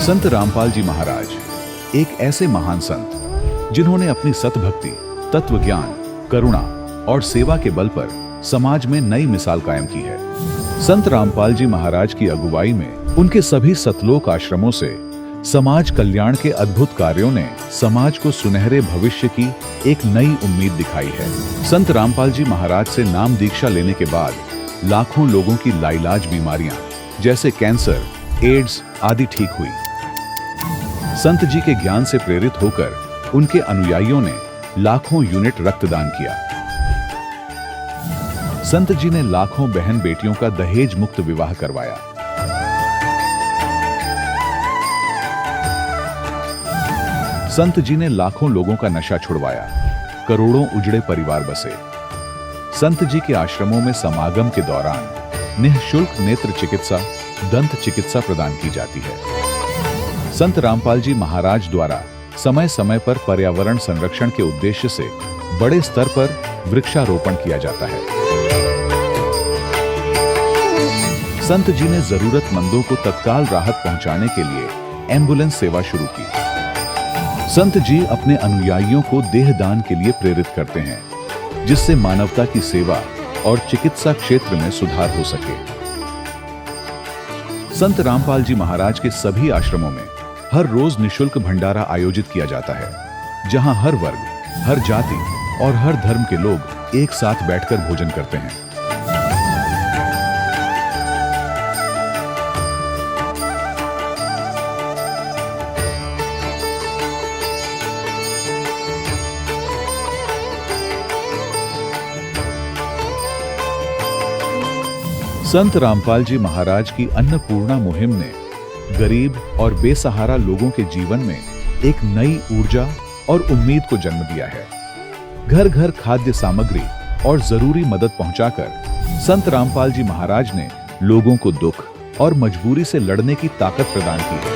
संत रामपाल जी महाराज एक ऐसे महान संत जिन्होंने अपनी सतभक्ति, तत्व ज्ञान, करुणा और सेवा के बल पर समाज में नई मिसाल कायम की है। संत रामपाल जी महाराज की अगुवाई में उनके सभी सतलोक आश्रमों से समाज कल्याण के अद्भुत कार्यों ने समाज को सुनहरे भविष्य की एक नई उम्मीद दिखाई है। संत रामपाल जी महाराज से नाम दीक्षा लेने के बाद लाखों लोगों की लाइलाज बीमारियां जैसे कैंसर, एड्स आदि ठीक हुई। संत जी के ज्ञान से प्रेरित होकर उनके अनुयायियों ने लाखों यूनिट रक्तदान किया। संत जी ने लाखों बहन बेटियों का दहेज मुक्त विवाह करवाया। संत जी ने लाखों लोगों का नशा छुड़वाया, करोड़ों उजड़े परिवार बसे। संत जी के आश्रमों में समागम के दौरान निःशुल्क नेत्र चिकित्सा, दंत चिकित्सा प्रदान की जाती है। संत रामपाल जी महाराज द्वारा समय समय पर पर्यावरण संरक्षण के उद्देश्य से बड़े स्तर पर वृक्षारोपण किया जाता है। संत जी ने जरूरतमंदों को तत्काल राहत पहुंचाने के लिए एम्बुलेंस सेवा शुरू की। संत जी अपने अनुयायियों को देहदान के लिए प्रेरित करते हैं, जिससे मानवता की सेवा और चिकित्सा क्षेत्र में सुधार हो सके। संत रामपाल जी महाराज के सभी आश्रमों में हर रोज निःशुल्क भंडारा आयोजित किया जाता है, जहां हर वर्ग, हर जाति और हर धर्म के लोग एक साथ बैठकर भोजन करते हैं। संत रामपाल जी महाराज की अन्नपूर्णा मुहिम ने गरीब और बेसहारा लोगों के जीवन में एक नई ऊर्जा और उम्मीद को जन्म दिया है। घर घर खाद्य सामग्री और जरूरी मदद पहुंचाकर संत रामपाल जी महाराज ने लोगों को दुख और मजबूरी से लड़ने की ताकत प्रदान की है।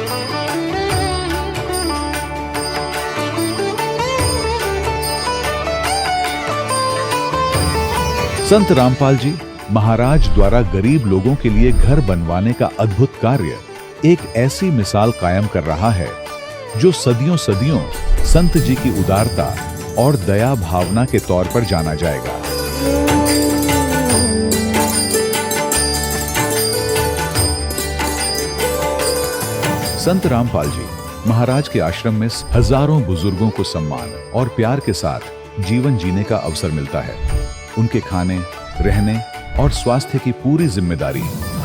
संत रामपाल जी महाराज द्वारा गरीब लोगों के लिए घर बनवाने का अद्भुत कार्य एक ऐसी मिसाल कायम कर रहा है जो सदियों सदियों संत जी की उदारता और दया भावना के तौर पर जाना जाएगा। संत रामपाल जी महाराज के आश्रम में हजारों बुजुर्गों को सम्मान और प्यार के साथ जीवन जीने का अवसर मिलता है। उनके खाने, रहने और स्वास्थ्य की पूरी जिम्मेदारी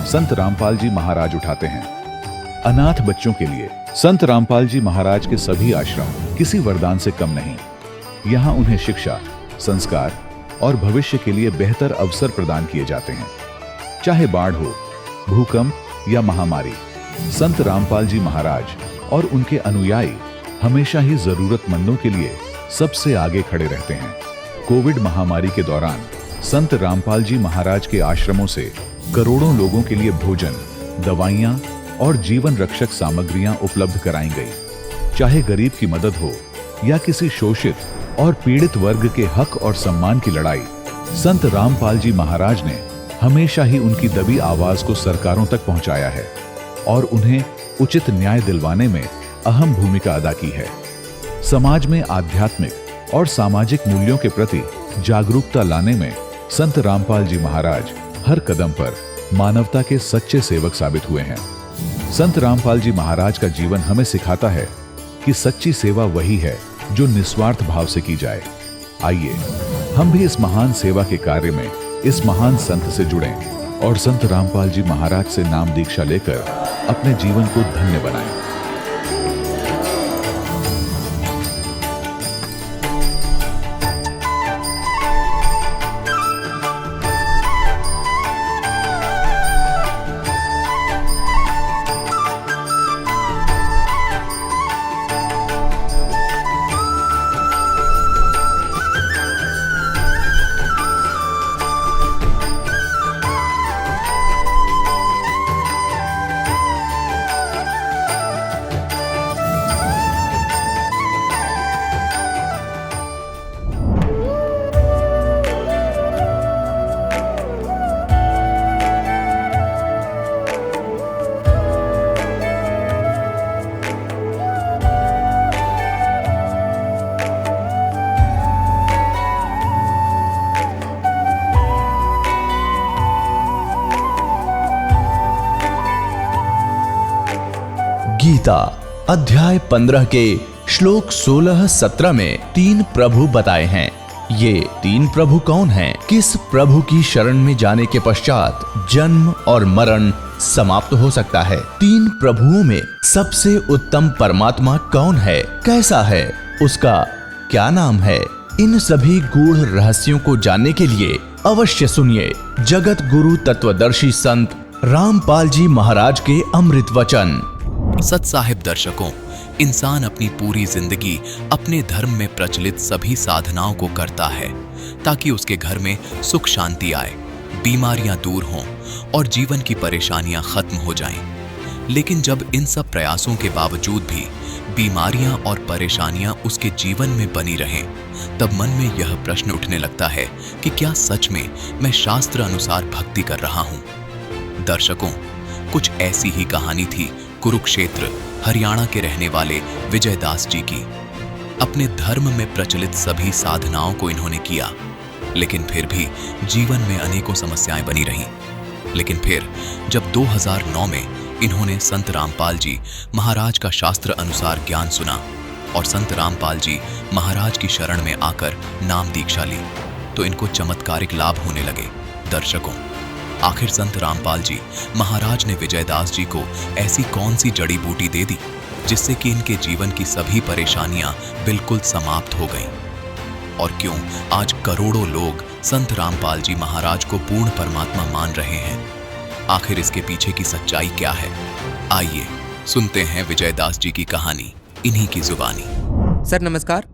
संत रामपाल जी महाराज उठाते हैं। अनाथ बच्चों के लिए संत रामपाल जी महाराज के सभी आश्रम किसी वरदान से कम नहीं। यहाँ उन्हें शिक्षा, संस्कार और भविष्य के लिए बेहतर अवसर प्रदान किए जाते हैं। चाहे बाढ़ हो, भूकंप या महामारी, संत रामपाल जी महाराज और उनके अनुयायी हमेशा ही जरूरतमंदों के लिए सबसे आगे खड़े रहते हैं। कोविड महामारी के दौरान संत रामपाल जी महाराज के आश्रमों से करोड़ों लोगों के लिए भोजन, दवाइयां और जीवन रक्षक सामग्रियां उपलब्ध कराई गई। चाहे गरीब की मदद हो या किसी शोषित और पीड़ित वर्ग के हक और सम्मान की लड़ाई, संत रामपाल जी महाराज ने हमेशा ही उनकी दबी आवाज को सरकारों तक पहुंचाया है और उन्हें उचित न्याय दिलवाने में अहम भूमिका अदा की है। समाज में आध्यात्मिक और सामाजिक मूल्यों के प्रति जागरूकता लाने में संत रामपाल जी महाराज हर कदम पर मानवता के सच्चे सेवक साबित हुए हैं। संत रामपाल जी महाराज का जीवन हमें सिखाता है कि सच्ची सेवा वही है जो निस्वार्थ भाव से की जाए। आइए हम भी इस महान सेवा के कार्य में इस महान संत से जुड़ें और संत रामपाल जी महाराज से नाम दीक्षा लेकर अपने जीवन को धन्य बनाएं। गीता अध्याय 15 के श्लोक 16-17 में 3 प्रभु बताए हैं। ये 3 प्रभु कौन हैं? किस प्रभु की शरण में जाने के पश्चात जन्म और मरण समाप्त हो सकता है? 3 प्रभुओं में सबसे उत्तम परमात्मा कौन है? कैसा है? उसका क्या नाम है? इन सभी गूढ़ रहस्यों को जानने के लिए अवश्य सुनिए जगत गुरु तत्वदर्शी संत रामपाल जी महाराज के अमृत वचन। सत साहिब दर्शकों, इंसान अपनी पूरी जिंदगी अपने धर्म में प्रचलित सभी साधनाओं को करता है ताकि उसके घर में सुख शांति आए, बीमारियां दूर हों और जीवन की परेशानियां खत्म हो जाएं। लेकिन जब इन सब प्रयासों के बावजूद भी बीमारियां और परेशानियां उसके जीवन में बनी रहें, तब मन में यह प्रश्न उठने लगता है कि क्या सच में मैं शास्त्र अनुसार भक्ति कर रहा हूं? दर्शकों, कुछ ऐसी ही कहानी थी कुरुक्षेत्र हरियाणा के रहने वाले विजय दास जी की। अपने धर्म में प्रचलित सभी साधनाओं को इन्होंने किया, लेकिन फिर भी जीवन में अनेकों समस्याएं बनी रहीं। लेकिन फिर जब 2009 में इन्होंने संत रामपाल जी महाराज का शास्त्र अनुसार ज्ञान सुना और संत रामपाल जी महाराज की शरण में आकर नाम दीक्षा ली, तो इनको चमत्कारिक लाभ होने लगे। दर्शकों, आखिर संत रामपाल जी महाराज ने विजयदास जी को ऐसी कौन सी जड़ी बूटी दे दी जिससे कि इनके जीवन की सभी परेशानियां बिल्कुल समाप्त हो गईं? और क्यों आज करोड़ों लोग संत रामपाल जी महाराज को पूर्ण परमात्मा मान रहे हैं? आखिर इसके पीछे की सच्चाई क्या है? आइए सुनते हैं विजयदास जी की कहानी इन्हीं की जुबानी। सर नमस्कार।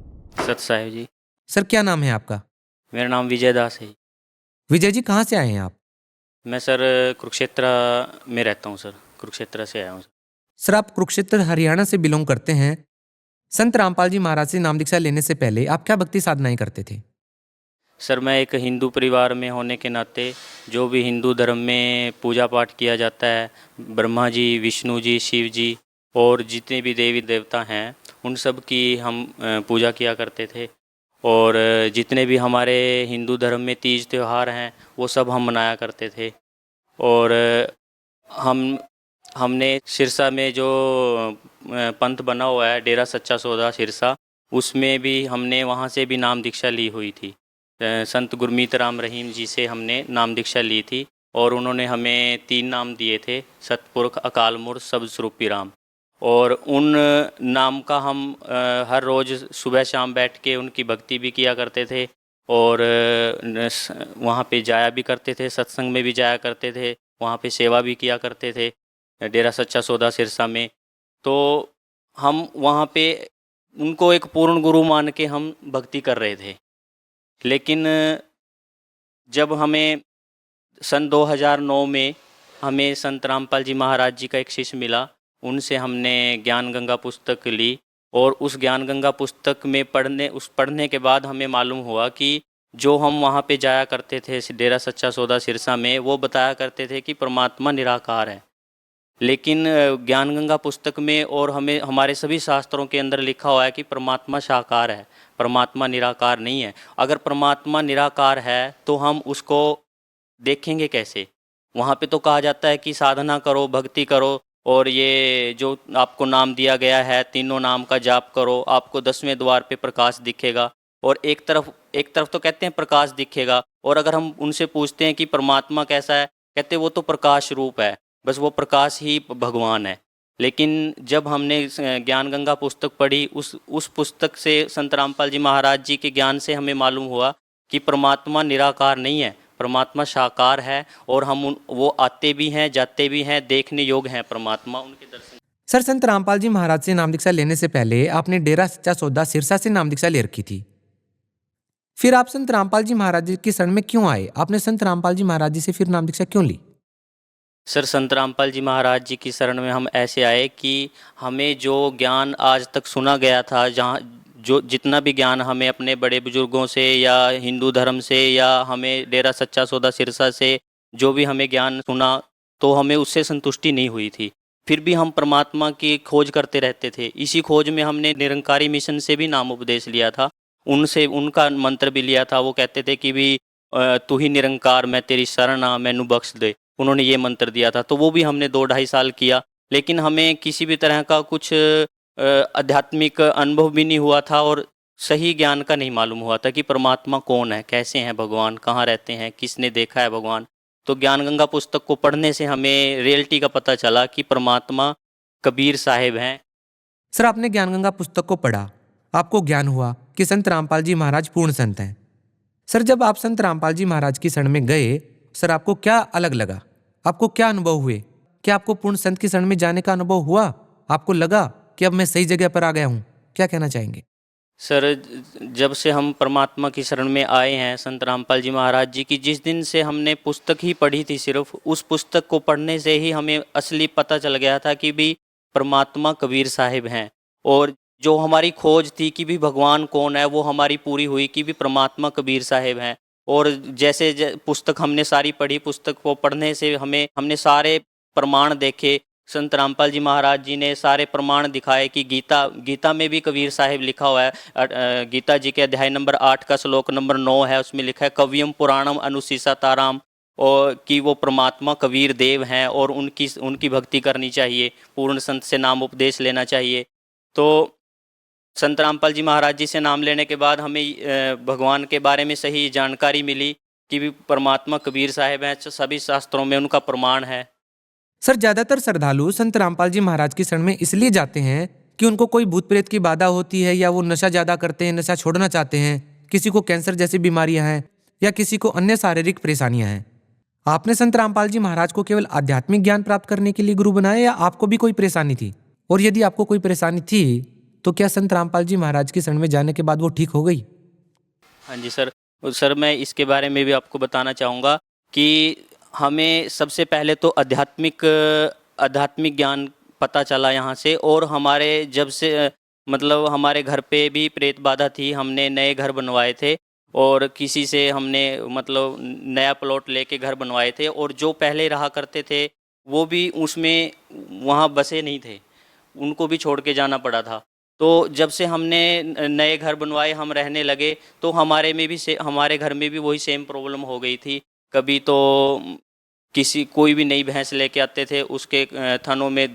सत साहिब जी। सर क्या नाम है आपका? मेरा नाम विजय दास है। विजय जी कहाँ से आए हैं आप? मैं सर कुरुक्षेत्र में रहता हूँ सर, कुरुक्षेत्र से आया हूँ सर। सर आप कुरुक्षेत्र हरियाणा से बिलोंग करते हैं। संत रामपाल जी महाराज से नाम दीक्षा लेने से पहले आप क्या भक्ति साधनाएं करते थे? सर मैं एक हिंदू परिवार में होने के नाते जो भी हिंदू धर्म में पूजा पाठ किया जाता है, ब्रह्मा जी, विष्णु जी, शिव जी और जितने भी देवी देवता हैं उन सब की हम पूजा किया करते थे। और जितने भी हमारे हिंदू धर्म में तीज त्यौहार हैं वो सब हम मनाया करते थे। और हमने सिरसा में जो पंथ बना हुआ है डेरा सच्चा सौदा सिरसा, उसमें भी हमने वहाँ से भी नाम दीक्षा ली हुई थी। संत गुरमीत राम रहीम जी से हमने नाम दीक्षा ली थी और उन्होंने हमें 3 नाम दिए थे, सतपुरख, अकाल मूर्त, शब्द स्वरूपी राम। और उन नाम का हम हर रोज़ सुबह शाम बैठ के उनकी भक्ति भी किया करते थे और वहाँ पे जाया भी करते थे, सत्संग में भी जाया करते थे, वहाँ पे सेवा भी किया करते थे डेरा सच्चा सौदा सिरसा में। तो हम वहाँ पे उनको एक पूर्ण गुरु मान के हम भक्ति कर रहे थे। लेकिन जब हमें सन 2009 में हमें संत रामपाल जी महाराज जी का एक शिष्य मिला, उनसे हमने ज्ञान गंगा पुस्तक ली और उस ज्ञान गंगा पुस्तक में पढ़ने के बाद हमें मालूम हुआ कि जो हम वहाँ पे जाया करते थे डेरा सच्चा सौदा सिरसा में, वो बताया करते थे कि परमात्मा निराकार है। लेकिन ज्ञान गंगा पुस्तक में और हमें हमारे सभी शास्त्रों के अंदर लिखा हुआ है कि परमात्मा साकार है, परमात्मा निराकार नहीं है। अगर परमात्मा निराकार है तो हम उसको देखेंगे कैसे? वहाँ पे तो कहा जाता है कि साधना करो, भक्ति करो और ये जो आपको नाम दिया गया है, तीनों नाम का जाप करो, आपको 10वें द्वार पे प्रकाश दिखेगा। और एक तरफ तो कहते हैं प्रकाश दिखेगा, और अगर हम उनसे पूछते हैं कि परमात्मा कैसा है, कहते वो तो प्रकाश रूप है, बस वो प्रकाश ही भगवान है। लेकिन जब हमने ज्ञान गंगा पुस्तक पढ़ी, उस पुस्तक से संत रामपाल जी महाराज जी के ज्ञान से हमें मालूम हुआ कि परमात्मा निराकार नहीं है, परमात्मा साकार है और वो आते भी हैं, जाते भी हैं, देखने योग्य हैं परमात्मा, उनके दर्शन। सर संत रामपाल जी महाराज से नाम दीक्षा लेने से पहले आपने डेरा सच्चा सौदा सिरसा से नाम दीक्षा ले रखी थी। फिर आप संत रामपाल जी महाराज जी की शरण में क्यों आए? आपने संत रामपाल जी महाराज जी से फिर नाम दीक्षा क्यों ली? सर संत रामपाल जी महाराज जी की शरण में हम ऐसे आए कि हमें जो ज्ञान आज तक सुना गया था, जितना भी ज्ञान हमें अपने बड़े बुजुर्गों से या हिंदू धर्म से या हमें डेरा सच्चा सौदा सिरसा से जो भी हमें ज्ञान सुना, तो हमें उससे संतुष्टि नहीं हुई थी। फिर भी हम परमात्मा की खोज करते रहते थे। इसी खोज में हमने निरंकारी मिशन से भी नाम उपदेश लिया था, उनसे उनका मंत्र भी लिया था। वो कहते थे कि भी तू ही निरंकार, मैं तेरी शरण आ, मैनू बख्श दे। उन्होंने ये मंत्र दिया था, तो वो भी हमने 2-2.5 साल किया। लेकिन हमें किसी भी तरह का कुछ आध्यात्मिक अनुभव भी नहीं हुआ था और सही ज्ञान का नहीं मालूम हुआ था कि परमात्मा कौन है, कैसे हैं भगवान, कहाँ रहते हैं, किसने देखा है भगवान। तो ज्ञान गंगा पुस्तक को पढ़ने से हमें रियलिटी का पता चला कि परमात्मा कबीर साहिब हैं। सर, आपने ज्ञान गंगा पुस्तक को पढ़ा, आपको ज्ञान हुआ कि संत रामपाल जी महाराज पूर्ण संत हैं। सर, जब आप संत रामपाल जी महाराज की शरण में गए, सर आपको क्या अलग लगा? आपको क्या अनुभव हुए? क्या आपको पूर्ण संत की शरण में जाने का अनुभव हुआ? आपको लगा कि अब मैं सही जगह पर आ गया हूँ? क्या कहना चाहेंगे? सर, जब से हम परमात्मा की शरण में आए हैं संत रामपाल जी महाराज जी की, जिस दिन से हमने पुस्तक ही पढ़ी थी, सिर्फ उस पुस्तक को पढ़ने से ही हमें असली पता चल गया था कि भी परमात्मा कबीर साहिब हैं। और जो हमारी खोज थी कि भी भगवान कौन है, वो हमारी पूरी हुई कि भी परमात्मा कबीर साहिब हैं। और जैसे पुस्तक हमने सारी पढ़ी, पुस्तक को पढ़ने से हमने सारे प्रमाण देखे। संत रामपाल जी महाराज जी ने सारे प्रमाण दिखाए कि गीता में भी कबीर साहिब लिखा हुआ है। गीता जी के अध्याय नंबर 8 का श्लोक नंबर 9 है, उसमें लिखा है कवियम पुराणम अनुशीसा ताराम, और कि वो परमात्मा कबीर देव हैं और उनकी भक्ति करनी चाहिए, पूर्ण संत से नाम उपदेश लेना चाहिए। तो संत रामपाल जी महाराज जी से नाम लेने के बाद हमें भगवान के बारे में सही जानकारी मिली कि भी परमात्मा कबीर साहिब हैं, सभी शास्त्रों में उनका प्रमाण है। सर, ज्यादातर श्रद्धालु संत रामपाल जी महाराज की शरण में इसलिए जाते हैं कि उनको कोई भूत प्रेत की बाधा होती है, या वो नशा ज्यादा करते हैं, नशा छोड़ना चाहते हैं, किसी को कैंसर जैसी बीमारियां हैं, या किसी को अन्य शारीरिक परेशानियां हैं। आपने संत रामपाल जी महाराज को केवल आध्यात्मिक ज्ञान प्राप्त करने के लिए गुरु बनाया, या आपको भी कोई परेशानी थी? और यदि आपको कोई परेशानी थी तो क्या संत रामपाल जी महाराज की शरण में जाने के बाद वो ठीक हो गई? हाँ जी सर, मैं इसके बारे में भी आपको बताना चाहूँगा कि हमें सबसे पहले तो आध्यात्मिक ज्ञान पता चला यहाँ से। और हमारे जब से मतलब हमारे घर पे भी प्रेत बाधा थी, हमने नए घर बनवाए थे और किसी से हमने मतलब नया प्लॉट लेके घर बनवाए थे, और जो पहले रहा करते थे वो भी उसमें वहाँ बसे नहीं थे, उनको भी छोड़ के जाना पड़ा था। तो जब से हमने नए घर बनवाए, हम रहने लगे, तो हमारे घर में भी वही सेम प्रॉब्लम हो गई थी। कभी तो कोई भी नई भैंस लेके आते थे, उसके थनों में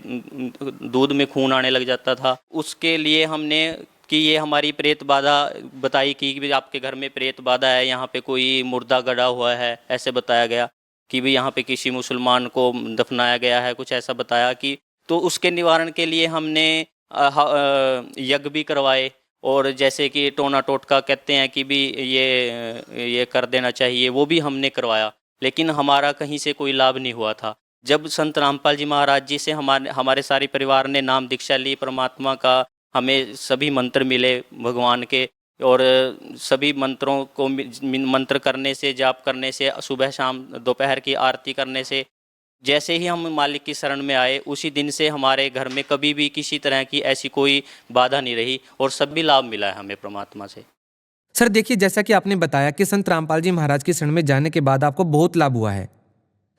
दूध में खून आने लग जाता था। उसके लिए हमने कि ये हमारी प्रेत बाधा बताई कि आपके घर में प्रेत बाधा है, यहाँ पे कोई मुर्दा गड़ा हुआ है, ऐसे बताया गया कि भी यहाँ पे किसी मुसलमान को दफनाया गया है, कुछ ऐसा बताया कि। तो उसके निवारण के लिए हमने यज्ञ भी करवाए, और जैसे कि टोना टोटका कहते हैं कि भी ये कर देना चाहिए, वो भी हमने करवाया, लेकिन हमारा कहीं से कोई लाभ नहीं हुआ था। जब संत रामपाल जी महाराज जी से हमारे सारे परिवार ने नाम दीक्षा ली परमात्मा का, हमें सभी मंत्र मिले भगवान के, और सभी मंत्रों को मंत्र करने से, जाप करने से, सुबह शाम दोपहर की आरती करने से, जैसे ही हम मालिक की शरण में आए, उसी दिन से हमारे घर में कभी भी किसी तरह की ऐसी कोई बाधा नहीं रही, और सभी लाभ मिला है हमें परमात्मा से। सर देखिए, जैसा कि आपने बताया कि संत रामपाल जी महाराज की शरण में जाने के बाद आपको बहुत लाभ हुआ है।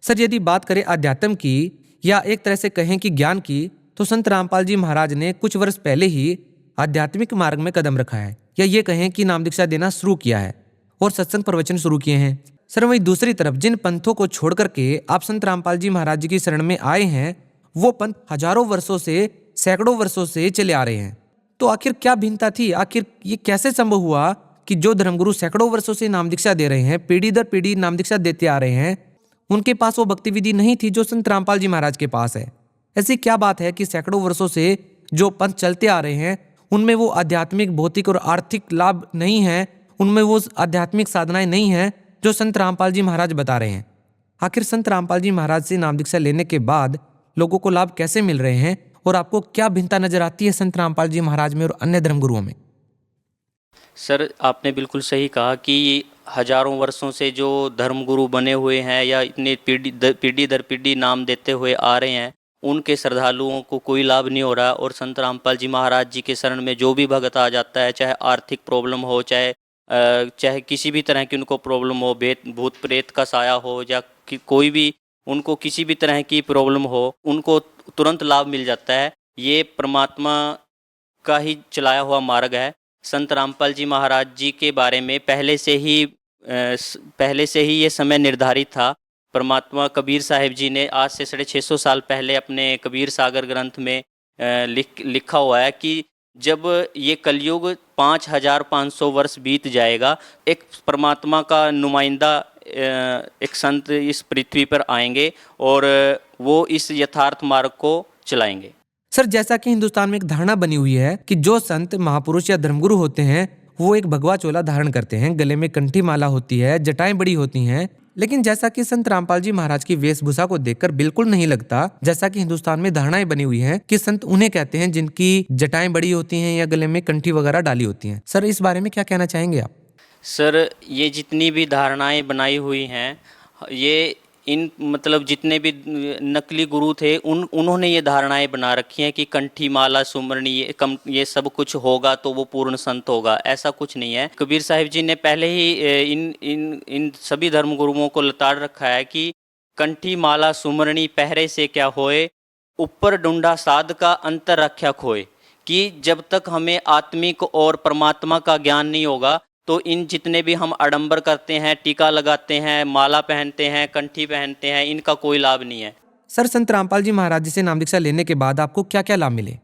सर, यदि बात करें अध्यात्म की, या एक तरह से कहें कि ज्ञान की, तो संत रामपाल जी महाराज ने कुछ वर्ष पहले ही आध्यात्मिक मार्ग में कदम रखा है, या ये कहें कि नाम दीक्षा देना शुरू किया है और सत्संग प्रवचन शुरू किए हैं। सर, वहीं दूसरी तरफ जिन पंथों को छोड़ करके आप संत रामपाल जी महाराज जी की शरण में आए हैं, वो पंथ हजारों वर्षों से, सैकड़ों वर्षों से चले आ रहे हैं। तो आखिर क्या भिन्नता थी? आखिर ये कैसे संभव हुआ कि जो धर्मगुरु सैकड़ों वर्षों से नाम दीक्षा दे रहे हैं, पीढ़ी दर पीढ़ी नाम दीक्षा देते आ रहे हैं, उनके पास वो भक्ति विधि नहीं थी जो संत रामपाल जी महाराज के पास है? ऐसी क्या बात है कि सैकड़ों वर्षों से जो पंथ चलते आ रहे हैं, उनमें वो आध्यात्मिक, भौतिक और आर्थिक लाभ नहीं है, उनमें वो आध्यात्मिक साधनाएं नहीं है जो संत रामपाल जी महाराज बता रहे हैं? आखिर संत रामपाल जी महाराज से नाम दीक्षा लेने के बाद लोगों को लाभ कैसे मिल रहे हैं, और आपको क्या भिन्नता नजर आती है संत रामपाल जी महाराज में और अन्य धर्मगुरुओं में? सर, आपने बिल्कुल सही कहा कि हजारों वर्षों से जो धर्मगुरु बने हुए हैं, या इतने पीढ़ी दर पीढ़ी नाम देते हुए आ रहे हैं, उनके श्रद्धालुओं को कोई लाभ नहीं हो रहा। और संत रामपाल जी महाराज जी के शरण में जो भी भगत आ जाता है, चाहे आर्थिक प्रॉब्लम हो, चाहे किसी भी तरह की उनको प्रॉब्लम हो, भूत प्रेत का साया हो, या कोई भी उनको किसी भी तरह की प्रॉब्लम हो, उनको तुरंत लाभ मिल जाता है। ये परमात्मा का ही चलाया हुआ मार्ग है। संत रामपाल जी महाराज जी के बारे में पहले से ही ये समय निर्धारित था परमात्मा कबीर साहिब जी ने आज से 650 साल पहले अपने कबीर सागर ग्रंथ में लिखा हुआ है कि जब ये कलयुग 5500 वर्ष बीत जाएगा, एक परमात्मा का नुमाइंदा एक संत इस पृथ्वी पर आएंगे और वो इस यथार्थ मार्ग को चलाएंगे। सर, जैसा कि हिंदुस्तान में एक धारणा बनी हुई है कि जो संत महापुरुष या धर्मगुरु होते हैं वो एक भगवा चोला धारण करते हैं, गले में कंठी माला होती है, जटाएं बड़ी होती हैं, लेकिन जैसा कि संत रामपाल जी महाराज की वेशभूषा को देखकर बिल्कुल नहीं लगता, जैसा कि हिंदुस्तान में धारणाएं बनी हुई हैं कि संत उन्हें कहते हैं जिनकी जटाएं बड़ी होती हैं या गले में कंठी वगैरह डाली होती हैं। सर, इस बारे में क्या कहना चाहेंगे आप? सर, ये जितनी भी धारणाएं बनाई हुई हैं, ये इन मतलब जितने भी नकली गुरु थे उन्होंने ये धारणाएं बना रखी हैं कि कंठी माला सुमरनी ये सब कुछ होगा तो वो पूर्ण संत होगा। ऐसा कुछ नहीं है। कबीर साहिब जी ने पहले ही इन सभी धर्म गुरुओं को लताड़ रखा है कि कंठी माला सुमरनी पहरे से क्या होए, ऊपर डुंडा साध का अंतर रख्या खोए, कि जब तक हमें आत्मिक और परमात्मा का ज्ञान नहीं होगा तो इन जितने भी हम आडंबर करते हैं, टीका लगाते हैं, माला पहनते हैं, कंठी पहनते हैं, इनका कोई लाभ नहीं है। सर, संत रामपाल जी महाराज जी से नाम दीक्षा लेने के बाद आपको क्या क्या लाभ मिले?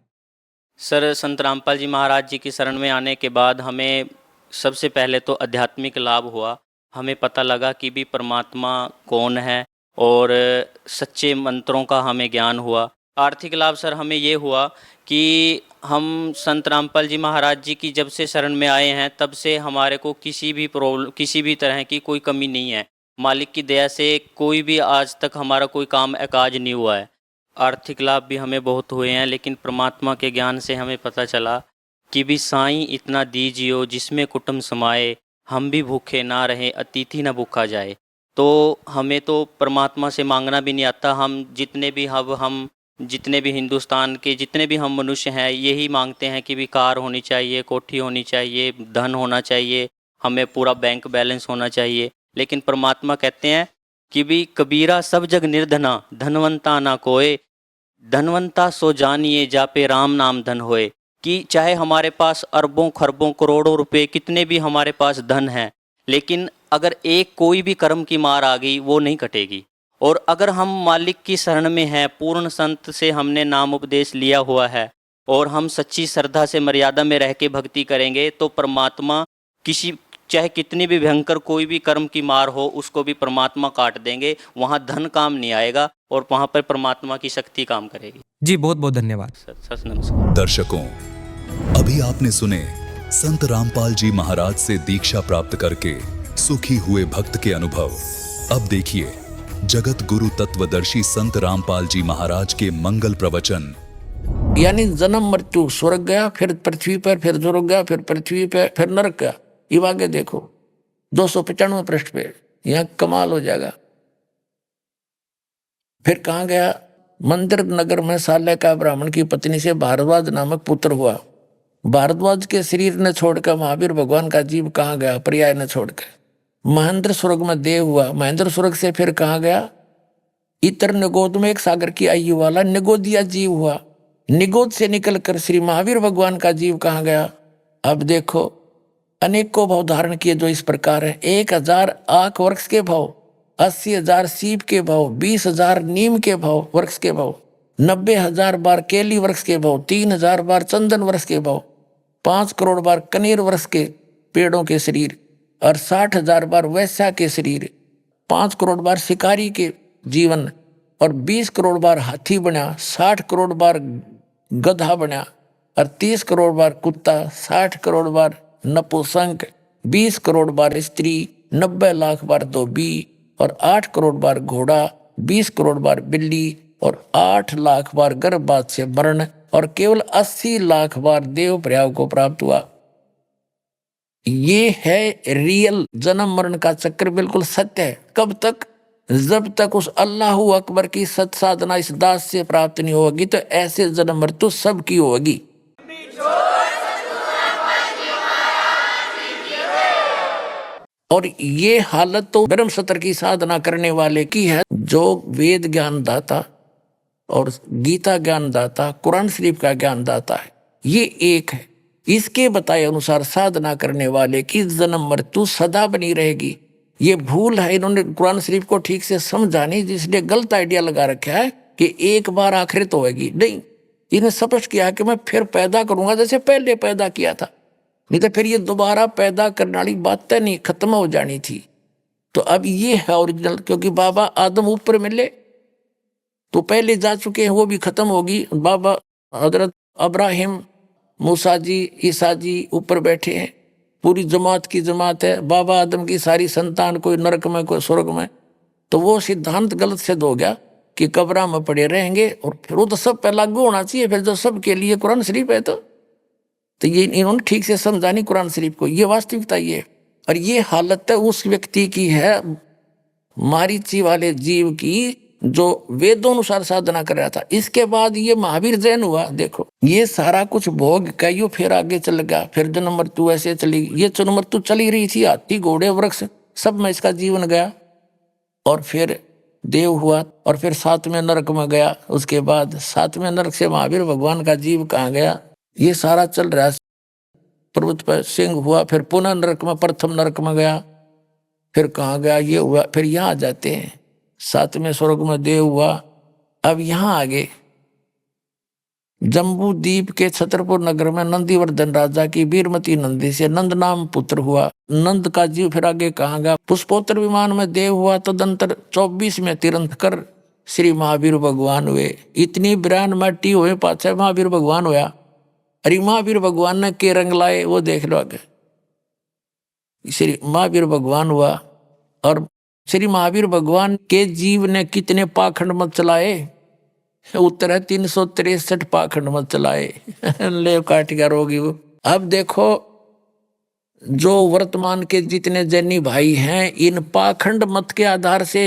सर, संत रामपाल जी महाराज जी की शरण में आने के बाद हमें सबसे पहले तो आध्यात्मिक लाभ हुआ। हमें पता लगा कि भी परमात्मा कौन है और सच्चे मंत्रों का हमें ज्ञान हुआ। आर्थिक लाभ सर हमें ये हुआ कि हम संत रामपाल जी महाराज जी की जब से शरण में आए हैं तब से हमारे को किसी भी तरह की कोई कमी नहीं है। मालिक की दया से कोई भी आज तक हमारा कोई काम अकाज नहीं हुआ है। आर्थिक लाभ भी हमें बहुत हुए हैं, लेकिन परमात्मा के ज्ञान से हमें पता चला कि भी साईं इतना दीजियो जिसमें कुटुंब समाए, हम भी भूखे ना रहें अतिथि ना भूखा जाए। तो हमें तो परमात्मा से मांगना भी नहीं आता। हम जितने भी हिंदुस्तान के जितने भी हम मनुष्य हैं यही मांगते हैं कि भी कार होनी चाहिए, कोठी होनी चाहिए, धन होना चाहिए, हमें पूरा बैंक बैलेंस होना चाहिए। लेकिन परमात्मा कहते हैं कि भी कबीरा सब जग निर्धना, धनवंता ना कोय, धनवंता सो जानिए जापे राम नाम धन होए। कि चाहे हमारे पास अरबों खरबों करोड़ों रुपए कितने भी हमारे पास धन है, लेकिन अगर एक कोई भी कर्म की मार आ गई वो नहीं कटेगी। और अगर हम मालिक की शरण में हैं, पूर्ण संत से हमने नाम उपदेश लिया हुआ है और हम सच्ची श्रद्धा से मर्यादा में रह के भक्ति करेंगे तो परमात्मा चाहे कितनी भी भयंकर कोई भी कर्म की मार हो उसको भी परमात्मा काट देंगे। वहाँ धन काम नहीं आएगा और वहाँ पर परमात्मा की शक्ति काम करेगी। जी, बहुत बहुत धन्यवाद सर। नमस्कार दर्शकों, अभी आपने सुने संत रामपाल जी महाराज से दीक्षा प्राप्त करके सुखी हुए भक्त के अनुभव। अब देखिए जगत गुरु तत्वदर्शी संत रामपाल जी महाराज के मंगल प्रवचन। यानी जन्म मृत्यु, स्वर्ग गया, फिर पृथ्वी पर, फिर स्वर्ग गया, फिर पृथ्वी पे, फिर नरक गया। ये आगे देखो 295 पृष्ठ पे, यहाँ कमाल हो जाएगा। फिर कहाँ गया? मंदिर नगर में साले का ब्राह्मण की पत्नी से भारद्वाज नामक पुत्र हुआ। भारद्वाज के शरीर ने छोड़कर महावीर भगवान का जीव कहाँ गया? पर्याय ने छोड़कर महेंद्र स्वर्ग में देह हुआ। महेंद्र स्वर्ग से फिर कहाँ गया? इतर निगोद में एक सागर की आयु वाला निगोदिया जीव हुआ। निगोद से निकलकर श्री महावीर भगवान का जीव कहाँ गया? अब देखो अनेकों भाव धारण किए जो इस प्रकार है। 1000 आक वृक्ष के भाव, 80,000 सीप के भाव, 20,000 नीम के भाव वृक्ष के भाव, 90,000 बार केली वृक्ष के भाव, 3,000 बार चंदन वृक्ष के भाव, 5 करोड़ बार कनेर वृक्ष के पेड़ों के शरीर और 60,000 बार वैश्या के शरीर, 5 करोड़ बार शिकारी के जीवन और 20 करोड़ बार हाथी बना, 60 करोड़ बार गधा बना और 30 करोड़ बार कुत्ता, 60 करोड़ बार नपुंसक, 20 करोड़ बार स्त्री, 90 लाख बार धोबी और 8 करोड़ बार घोड़ा, 20 करोड़ बार बिल्ली और 8 लाख बार गर्भपात से मरण और केवल 80 लाख बार देव प्रयाग को प्राप्त हुआ। ये है रियल जन्म मरण का चक्र, बिल्कुल सत्य है। कब तक? जब तक उस अल्लाह अकबर की सत साधना इस दास से प्राप्त नहीं होगी तो ऐसे जन्म मृत्यु सबकी होगी। और ये हालत तो ब्रह्म सत्र की साधना करने वाले की है, जो वेद ज्ञान दाता और गीता ज्ञान दाता, कुरान शरीफ का ज्ञान दाता है, ये एक है। इसके बताए अनुसार साधना करने वाले की जन्म मृत्यु सदा बनी रहेगी। ये भूल है, इन्होंने कुरान शरीफ को ठीक से समझा नहीं, जिसलिए गलत आइडिया लगा रखा है कि एक बार आखिरत होगी। नहीं, इन्हें स्पष्ट किया कि मैं फिर पैदा करूंगा जैसे पहले पैदा किया था, नहीं तो फिर ये दोबारा पैदा करने वाली बातें नहीं, खत्म हो जानी थी। तो अब ये है ओरिजिनल, क्योंकि बाबा आदम ऊपर मिले तो पहले जा चुके हैं, वो भी खत्म होगी। बाबा हजरत अब्राहिम, मूसा जी, ईसा जी ऊपर बैठे हैं, पूरी जमात की जमात है। बाबा आदम की सारी संतान, कोई नरक में कोई स्वर्ग में। तो वो सिद्धांत गलत सिद्ध हो गया कि कब्र में पड़े रहेंगे, और फिर वो तो सब पे लागू होना चाहिए, फिर जो सबके लिए कुरान शरीफ है। तो ये इन्होंने ठीक से समझा नहीं कुरान शरीफ को, ये वास्तविकता ये है। और ये हालत है उस व्यक्ति की है, मारीची वाले जीव की, जो वेदों अनुसार साधना कर रहा था। इसके बाद ये महावीर जैन हुआ। देखो ये सारा कुछ भोग का यो फिर आगे चल गया, फिर जन्म मृत्यु ऐसे चली, ये जन्म मृत्यु चली रही थी, हाथी घोड़े वृक्ष सब में इसका जीवन गया, और फिर देव हुआ, और फिर 7वें नरक में गया। उसके बाद 7वें नरक से महावीर भगवान का जीव कहाँ गया, ये सारा चल रहा है। पर्वत पर सिंह हुआ, फिर पुनः नरक में, प्रथम नरक में गया, फिर कहाँ गया, ये हुआ, फिर यहाँ आ जाते हैं 7वें स्वर्ग में देव हुआ। अब यहाँ आगे जम्बू द्वीप के छतरपुर नगर में नंदीवर्धन राजा की वीरमती नंदी से नंद नाम पुत्र हुआ। नंद का जीव फिर आगे कहाँ गया, पुष्पोत्तर विमान में देव हुआ। तदंतर 24 में तीर्थंकर श्री महावीर भगवान हुए। इतनी बिरान माटी हुए, पाछे महावीर भगवान होया। अरे महावीर भगवान ने के रंग लाए वो देख लो आगे। श्री महावीर भगवान हुआ, और श्री महावीर भगवान के जीव ने कितने पाखंड मत चलाए, उत्तर है 363 पाखंड मत चलाए। ले काट गया रोगी वो। अब देखो जो वर्तमान के जितने जैनी भाई हैं, इन पाखंड मत के आधार से,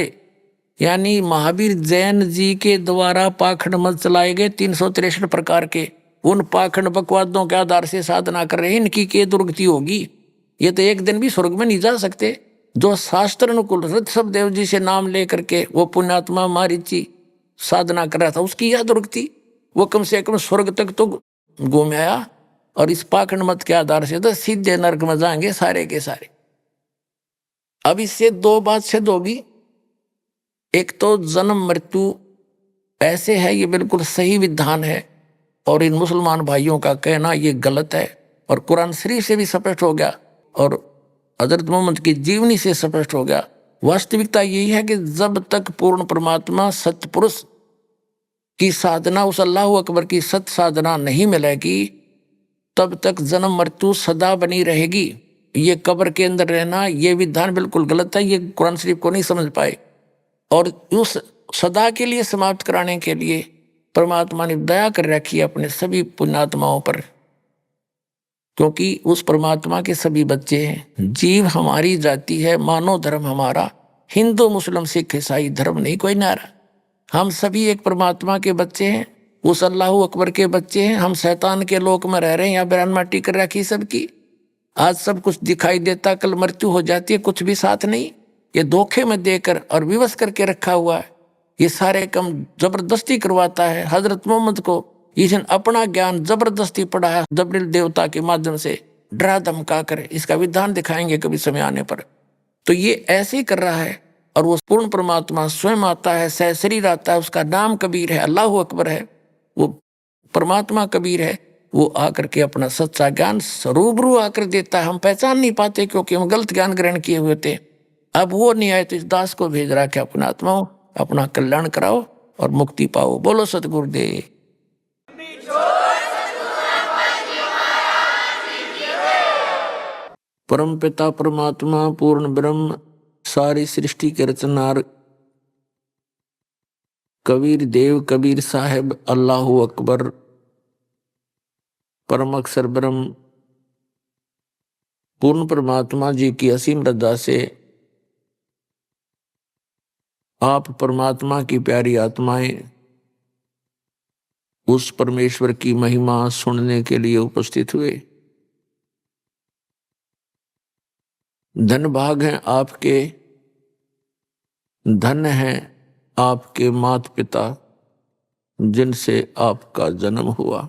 यानी महावीर जैन जी के द्वारा पाखंड मत चलाए गए 363 प्रकार के, उन पाखंड बकवादों के आधार से साधना कर रहे हैं। इनकी क्या दुर्गति होगी, ये तो एक दिन भी स्वर्ग में नहीं जा सकते। जो शास्त्र अनुकूल ऋषभदेव जी से नाम लेकर के वो पुण्यात्मा मारीची साधना कर रहा था, उसकी यह दुर्गति, वो कम से कम स्वर्ग तक तो घूम आया, और इस पाखंड मत के आधार से तो सीधे नरक में जाएंगे सारे के सारे। अब इससे दो बात सिद्ध होगी, एक तो जन्म मृत्यु ऐसे है, ये बिल्कुल सही विधान है, और इन मुसलमान भाइयों का कहना ये गलत है, और कुरान शरीफ से भी स्पष्ट हो गया, और हजरत मोहम्मद की जीवनी से स्पष्ट हो गया। वास्तविकता यही है कि जब तक पूर्ण परमात्मा सतपुरुष की साधना, उस अल्लाह अकबर की सत साधना नहीं मिलेगी, तब तक जन्म मृत्यु सदा बनी रहेगी। ये कब्र के अंदर रहना, ये विधान बिल्कुल गलत है, ये कुरान शरीफ को नहीं समझ पाए। और उस सदा के लिए समाप्त कराने के लिए परमात्मा ने दया कर रखी है अपने सभी पुण्यात्माओं पर, क्योंकि उस परमात्मा के सभी बच्चे हैं। जीव हमारी जाति है, मानव धर्म हमारा, हिंदू मुस्लिम सिख ईसाई धर्म नहीं कोई नारा। हम सभी एक परमात्मा के बच्चे हैं, उस अल्लाह अकबर के बच्चे हैं। हम शैतान के लोक में रह रहे हैं, यहाँ बिरान माटी कर रखी सबकी। आज सब कुछ दिखाई देता, कल मृत्यु हो जाती है, कुछ भी साथ नहीं। ये धोखे में देकर और विवश करके रखा हुआ है, ये सारे काम जबरदस्ती करवाता है। हजरत मोहम्मद को इसने अपना ज्ञान जबरदस्ती पढ़ाया, जबरील देवता के माध्यम से डरा धमका कर। इसका विधान दिखाएंगे कभी समय आने पर। तो ये ऐसे ही कर रहा है, और वो पूर्ण परमात्मा स्वयं आता है, सहशरीर आता है, उसका नाम कबीर है, अल्लाह अकबर है, वो परमात्मा कबीर है। वो आकर के अपना सच्चा ज्ञान रूबरू आकर देता है। हम पहचान नहीं पाते क्योंकि हम गलत ज्ञान ग्रहण किए हुए थे। अब वो नहीं आए तो इस दास को भेज रहा कि अपना आत्माओं अपना कल्याण कराओ और मुक्ति पाओ। बोलो सतगुरुदेव। परम पिता परमात्मा पूर्ण ब्रह्म सारी सृष्टि के रचनार कबीर देव कबीर साहेब अल्लाह अकबर परम अक्षर ब्रह्म पूर्ण परमात्मा जी की असीम रजा से आप परमात्मा की प्यारी आत्माएं उस परमेश्वर की महिमा सुनने के लिए उपस्थित हुए। धन भाग हैं आपके, धन हैं आपके माता पिता जिनसे आपका जन्म हुआ।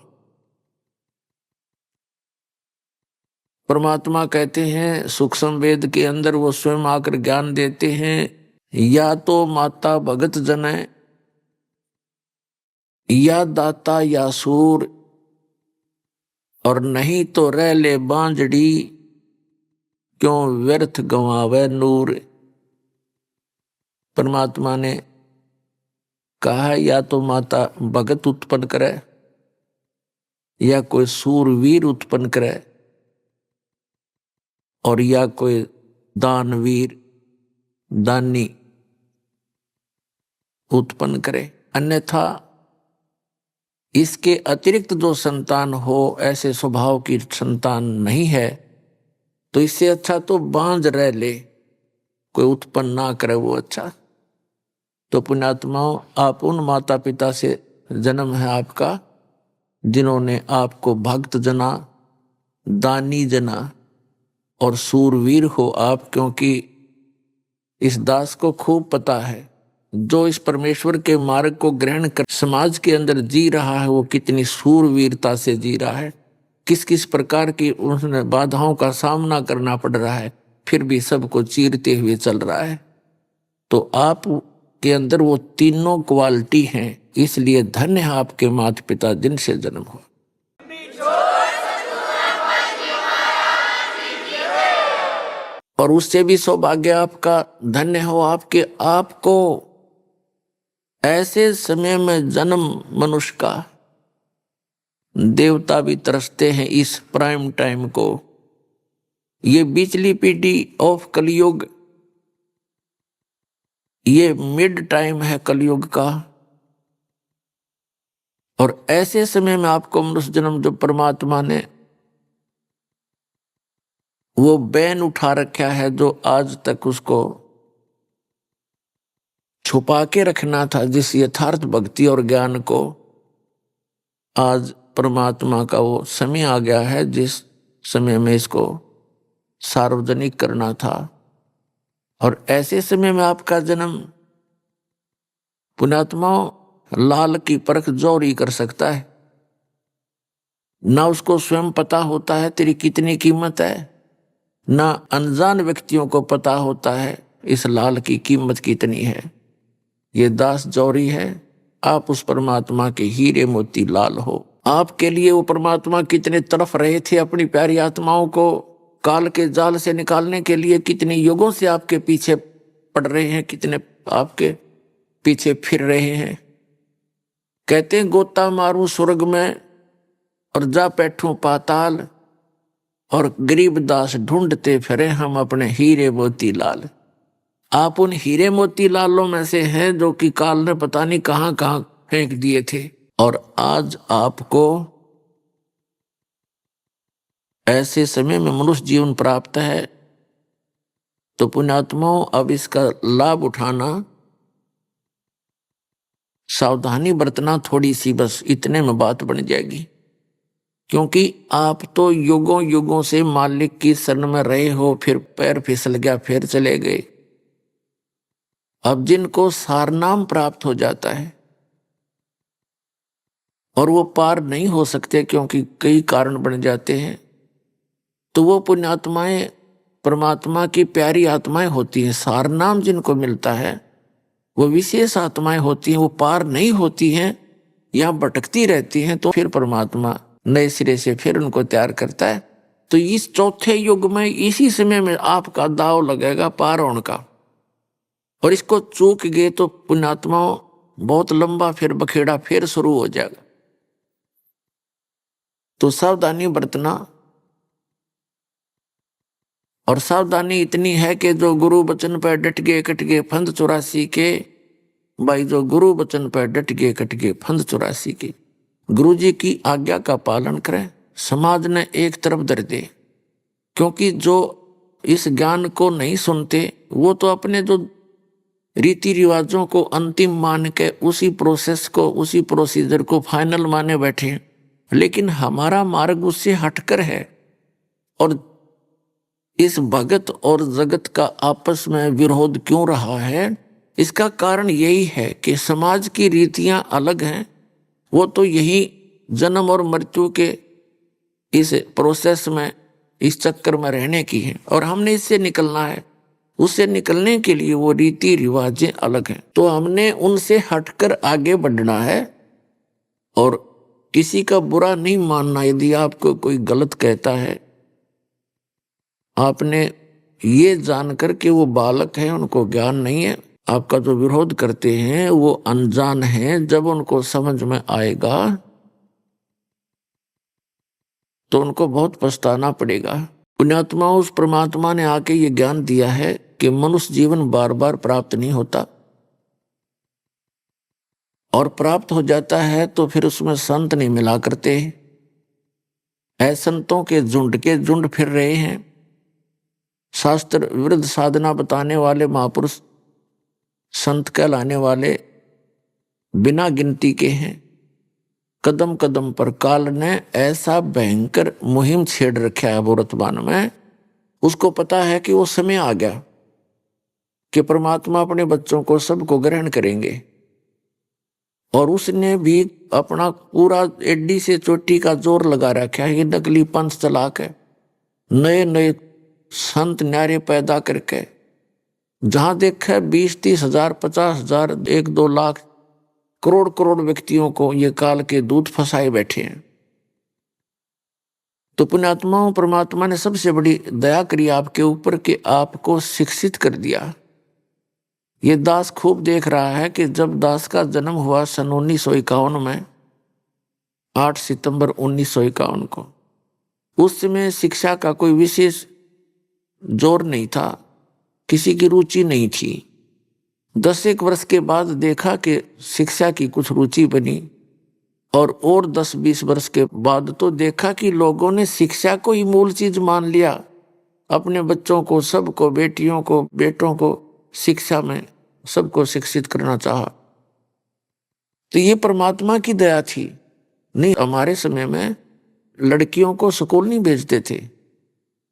परमात्मा कहते हैं सूक्ष्म वेद के अंदर वो स्वयं आकर ज्ञान देते हैं, या तो माता भगत जनै, या दाता या सूर, और नहीं तो रह ले बांझड़ी, क्यों व्यर्थ गंवावे नूर। परमात्मा ने कहा या तो माता भगत उत्पन्न करे, या कोई सूरवीर उत्पन्न करे, और या कोई दानवीर दानी उत्पन्न करे। अन्यथा इसके अतिरिक्त जो संतान हो, ऐसे स्वभाव की संतान नहीं है, तो इससे अच्छा तो बांझ रह ले, कोई उत्पन्न ना करे वो अच्छा। तो पुण्यात्माओं, आप उन माता पिता से जन्म है आपका जिन्होंने आपको भक्त जना, दानी जना और सूरवीर हो आप, क्योंकि इस दास को खूब पता है जो इस परमेश्वर के मार्ग को ग्रहण कर समाज के अंदर जी रहा है, वो कितनी सूरवीरता से जी रहा है, किस किस प्रकार की उसने बाधाओं का सामना करना पड़ रहा है, फिर भी सबको चीरते हुए चल रहा है। तो आप के अंदर वो तीनों क्वालिटी हैं, इसलिए धन्य है आपके माता पिता जिनसे जन्म हो। और उससे भी सौभाग्य आपका धन्य हो आपके आपको ऐसे समय में जन्म मनुष्य का। देवता भी तरसते हैं इस प्राइम टाइम को। ये बिचली पीढ़ी ऑफ कलयुग, ये मिड टाइम है कलयुग का, और ऐसे समय में आपको मनुष्य जन्म जो परमात्मा ने वो बैन उठा रखा है, जो आज तक उसको छुपा के रखना था, जिस यथार्थ भक्ति और ज्ञान को, आज परमात्मा का वो समय आ गया है जिस समय में इसको सार्वजनिक करना था। और ऐसे समय में आपका जन्म, पुण्यात्माओं, लाल की परख जौहरी कर सकता है। ना उसको स्वयं पता होता है तेरी कितनी कीमत है, ना अनजान व्यक्तियों को पता होता है इस लाल की कीमत कितनी है। ये दास जौहरी है, आप उस परमात्मा के हीरे मोती लाल हो। आपके लिए वो परमात्मा कितने तरफ रहे थे अपनी प्यारी आत्माओं को काल के जाल से निकालने के लिए, कितने युगों से आपके पीछे पड़ रहे हैं, कितने आपके पीछे फिर रहे हैं। कहते हैं गोता मारूं स्वर्ग में और जा बैठूं पाताल, और गरीब दास ढूंढते फिरे हम अपने हीरे मोती लाल। आप उन हीरे मोती लालों में से हैं जो कि काल ने पता नहीं कहां कहां फेंक दिए थे, और आज आपको ऐसे समय में मनुष्य जीवन प्राप्त है। तो पुण्यात्माओं, अब इसका लाभ उठाना, सावधानी बरतना थोड़ी सी, बस इतने में बात बन जाएगी। क्योंकि आप तो युगों युगों से मालिक की शरण में रहे हो, फिर पैर फिसल गया फिर चले गए। अब जिनको सारनाम प्राप्त हो जाता है और वो पार नहीं हो सकते क्योंकि कई कारण बन जाते हैं, तो वो पुण्यात्माएं परमात्मा की प्यारी आत्माएं होती हैं। सारनाम जिनको मिलता है वो विशेष आत्माएं होती हैं, वो पार नहीं होती हैं या भटकती रहती हैं, तो फिर परमात्मा नए सिरे से फिर उनको तैयार करता है। तो इस चौथे युग में इसी समय में आपका दाव लगेगा पार होने का, और इसको चूक गए तो पुण्यात्माओं बहुत लंबा फिर बखेड़ा फिर शुरू हो जाएगा। तो सावधानी बरतना, और सावधानी इतनी है कि जो गुरु वचन पर डट गए कट गए फंद 84 के, भाई जो गुरु वचन पर डट गए कट गए फंद 84 के। गुरु जी की आज्ञा का पालन करें, समाज ने एक तरफ धर दे, क्योंकि जो इस ज्ञान को नहीं सुनते वो तो अपने जो रीति रिवाजों को अंतिम मान के उसी प्रोसेस को, उसी प्रोसीजर को फाइनल माने बैठे हैं। लेकिन हमारा मार्ग उससे हटकर है, और इस भगत और जगत का आपस में विरोध क्यों रहा है? इसका कारण यही है कि समाज की रीतियां अलग हैं। वो तो यही जन्म और मृत्यु के इस प्रोसेस में इस चक्कर में रहने की है और हमने इससे निकलना है। उससे निकलने के लिए वो रीति रिवाजें अलग हैं, तो हमने उनसे हटकर आगे बढ़ना है और किसी का बुरा नहीं मानना। यदि आपको कोई गलत कहता है, आपने ये जानकर कि वो बालक है, उनको ज्ञान नहीं है, आपका जो विरोध करते हैं वो अनजान है, जब उनको समझ में आएगा तो उनको बहुत पछताना पड़ेगा। पुण्यात्मा, उस परमात्मा ने आके ये ज्ञान दिया है कि मनुष्य जीवन बार बार प्राप्त नहीं होता, और प्राप्त हो जाता है तो फिर उसमें संत नहीं मिला करते। संतों के झुंड फिर रहे हैं। शास्त्र विरुद्ध साधना बताने वाले महापुरुष संत कहलाने वाले बिना गिनती के हैं। कदम कदम पर काल ने ऐसा भयंकर मुहिम छेड़ रखा है वर्तमान में। उसको पता है कि वो समय आ गया कि परमात्मा अपने बच्चों को सबको ग्रहण करेंगे, और उसने भी अपना पूरा एडी से चोटी का जोर लगा रखा है। ये नकली पंथ चला के नए नए संत न्यारे पैदा करके जहां देखा 20-30 हजार 50 हजार 1-2 लाख करोड़ करोड़ व्यक्तियों को ये काल के दूत फंसाए बैठे हैं। तो पुण्यात्माओं, परमात्मा ने सबसे बड़ी दया करी आपके ऊपर कि आपको शिक्षित कर दिया। ये दास खूब देख रहा है कि जब दास का जन्म हुआ सन 1951 में, 8 सितंबर 1951 को, उस समय शिक्षा का कोई विशेष जोर नहीं था, किसी की रुचि नहीं थी। 10 वर्ष के बाद देखा कि शिक्षा की कुछ रुचि बनी, और 10-20 वर्ष के बाद तो देखा कि लोगों ने शिक्षा को ही मूल चीज मान लिया। अपने बच्चों को, सबको, बेटियों को, बेटों को शिक्षा में सबको शिक्षित करना चाहा। तो ये परमात्मा की दया थी। नहीं, हमारे समय में लड़कियों को स्कूल नहीं भेजते थे।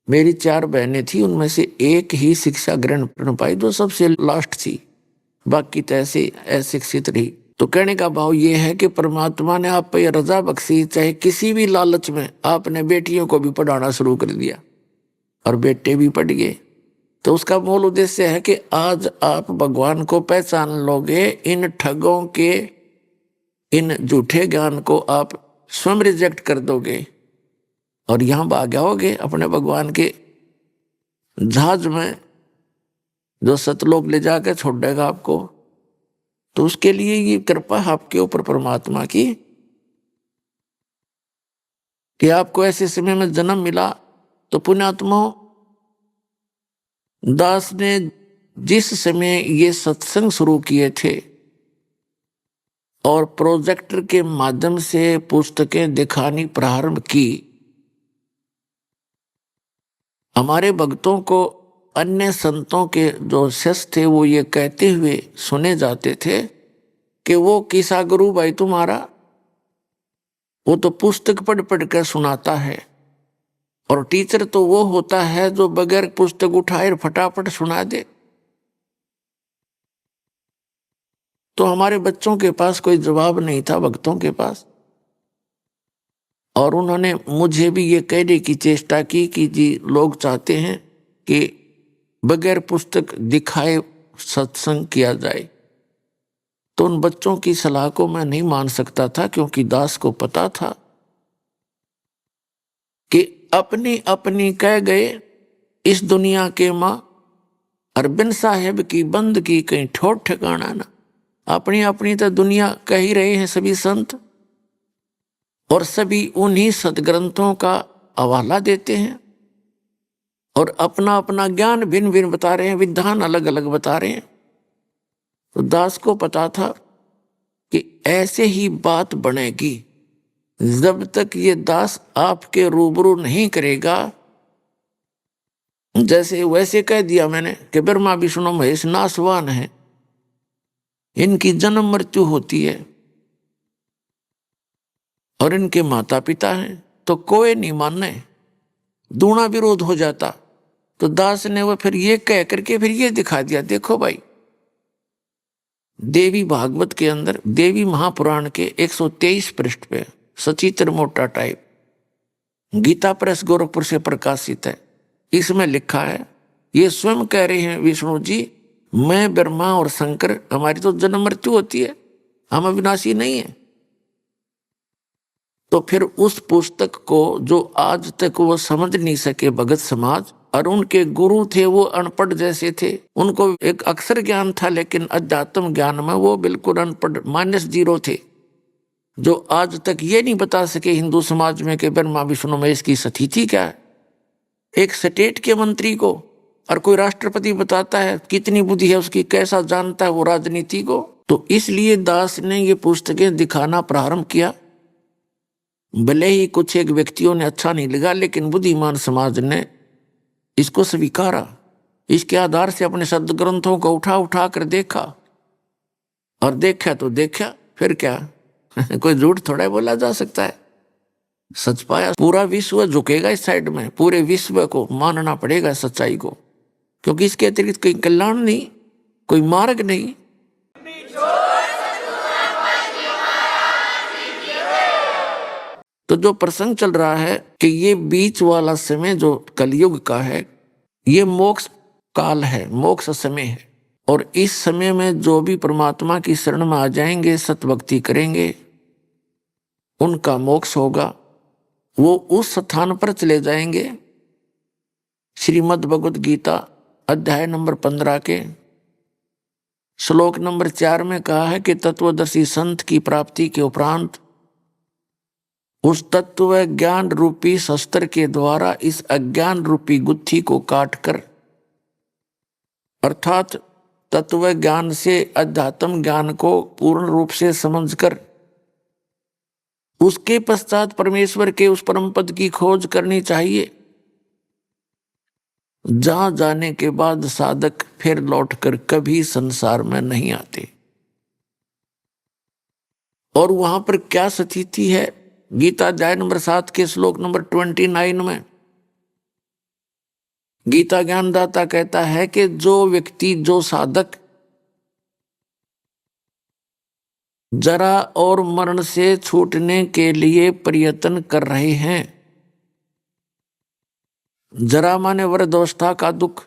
मेरी 4 बहनें थी, उनमें से एक ही शिक्षा ग्रहण कर पाई, जो सबसे लास्ट थी, बाकी तो ऐसे अशिक्षित रही। तो कहने का भाव ये है कि परमात्मा ने आप पे रजा बख्शी, चाहे किसी भी लालच में आपने बेटियों को भी पढ़ाना शुरू कर दिया और बेटे भी पढ़ गए। तो उसका मूल उद्देश्य है कि आज आप भगवान को पहचान लोगे। इन ठगों के, इन झूठे ज्ञान को आप स्वयं रिजेक्ट कर दोगे और यहां भाग जाओगे अपने भगवान के जहाज में, जो सतलोक ले जाकर छोड़ेगा आपको। तो उसके लिए ये कृपा आपके ऊपर परमात्मा की कि आपको ऐसे समय में जन्म मिला। तो पुण्यात्मा, दास ने जिस समय ये सत्संग शुरू किए थे और प्रोजेक्टर के माध्यम से पुस्तकें दिखानी प्रारंभ की, हमारे भक्तों को अन्य संतों के जो शिष्य थे वो ये कहते हुए सुने जाते थे कि वो किसा गुरु भाई तुम्हारा, वो तो पुस्तक पढ़ पढ़ कर सुनाता है, और टीचर तो वो होता है जो बगैर पुस्तक उठाए फटाफट सुना दे। तो हमारे बच्चों के पास कोई जवाब नहीं था, भक्तों के पास। और उन्होंने मुझे भी ये कहने की चेष्टा की कि जी लोग चाहते हैं कि बगैर पुस्तक दिखाए सत्संग किया जाए। तो उन बच्चों की सलाह को मैं नहीं मान सकता था, क्योंकि दास को पता था कि अपनी अपनी कह गए इस दुनिया के माँ, अरबिंद साहेब की बंद की कहीं ठोर ठिकाना ना। अपनी अपनी तो दुनिया कह ही रहे हैं सभी संत, और सभी उन्हीं सदग्रंथों का हवाला देते हैं और अपना अपना ज्ञान भिन्न भिन्न बता रहे हैं, विधान अलग अलग बता रहे हैं। तो दास को पता था कि ऐसे ही बात बनेगी जब तक ये दास आपके रूबरू नहीं करेगा। जैसे वैसे कह दिया मैंने कि ब्रह्मा विष्णु महेश नासवान है, इनकी जन्म मृत्यु होती है और इनके माता पिता हैं, तो कोई नहीं मानने, दूना विरोध हो जाता। तो दास ने वो फिर ये कह करके फिर ये दिखा दिया, देखो भाई, देवी भागवत के अंदर, देवी महापुराण के 123 पृष्ठ पे, सचित्र मोटा टाइप, गीता प्रेस गोरखपुर से प्रकाशित है। इसमें लिखा है, ये स्वयं कह रहे हैं विष्णु जी, मैं ब्रह्मा और शंकर, हमारी तो जन्म मृत्यु होती है, हम अविनाशी नहीं है। तो फिर उस पुस्तक को जो आज तक वो समझ नहीं सके भगत समाज, और उनके गुरु थे वो अनपढ़ जैसे थे, उनको एक अक्षर ज्ञान था लेकिन अध्यात्म ज्ञान में वो बिल्कुल अनपढ़ -0 थे, जो आज तक ये नहीं बता सके हिंदू समाज में कि ब्रह्मा विष्णु महेश की स्थिति क्या है। एक स्टेट के मंत्री को और कोई राष्ट्रपति बताता है, कितनी बुद्धि है उसकी, कैसा जानता है वो राजनीति को। तो इसलिए दास ने ये पुस्तकें दिखाना प्रारंभ किया। भले ही कुछ एक व्यक्तियों ने अच्छा नहीं लगा, लेकिन बुद्धिमान समाज ने इसको स्वीकारा। इसके आधार से अपने सदग्रंथों को उठा उठा कर देखा, और देखा तो देखा, फिर क्या कोई झूठ थोड़ा बोला जा सकता है। सच पाया, पूरा विश्व झुकेगा इस साइड में, पूरे विश्व को मानना पड़ेगा सच्चाई को, क्योंकि इसके अतिरिक्त कोई कल्याण नहीं, कोई मार्ग नहीं। तो जो प्रसंग चल रहा है कि ये बीच वाला समय जो कलयुग का है, ये मोक्ष काल है, मोक्ष समय है। और इस समय में जो भी परमात्मा की शरण में आ जाएंगे, सतभक्ति करेंगे, उनका मोक्ष होगा, वो उस स्थान पर चले जाएंगे। श्रीमद् भगवद गीता अध्याय नंबर 15 के श्लोक नंबर 4 में कहा है कि तत्वदर्शी संत की प्राप्ति के उपरांत उस तत्व ज्ञान रूपी शस्त्र के द्वारा इस अज्ञान रूपी गुत्थी को काटकर, अर्थात तत्व ज्ञान से अध्यात्म ज्ञान को पूर्ण रूप से समझकर उसके पश्चात परमेश्वर के उस परम पद की खोज करनी चाहिए, जहां जाने के बाद साधक फिर लौटकर कभी संसार में नहीं आते। और वहां पर क्या स्थिति है, गीता अध्याय नंबर 7 के श्लोक नंबर 29 में गीता ज्ञानदाता कहता है कि जो व्यक्ति, जो साधक जरा और मरण से छूटने के लिए प्रयत्न कर रहे हैं, जरा माने वृद्धावस्था का दुख,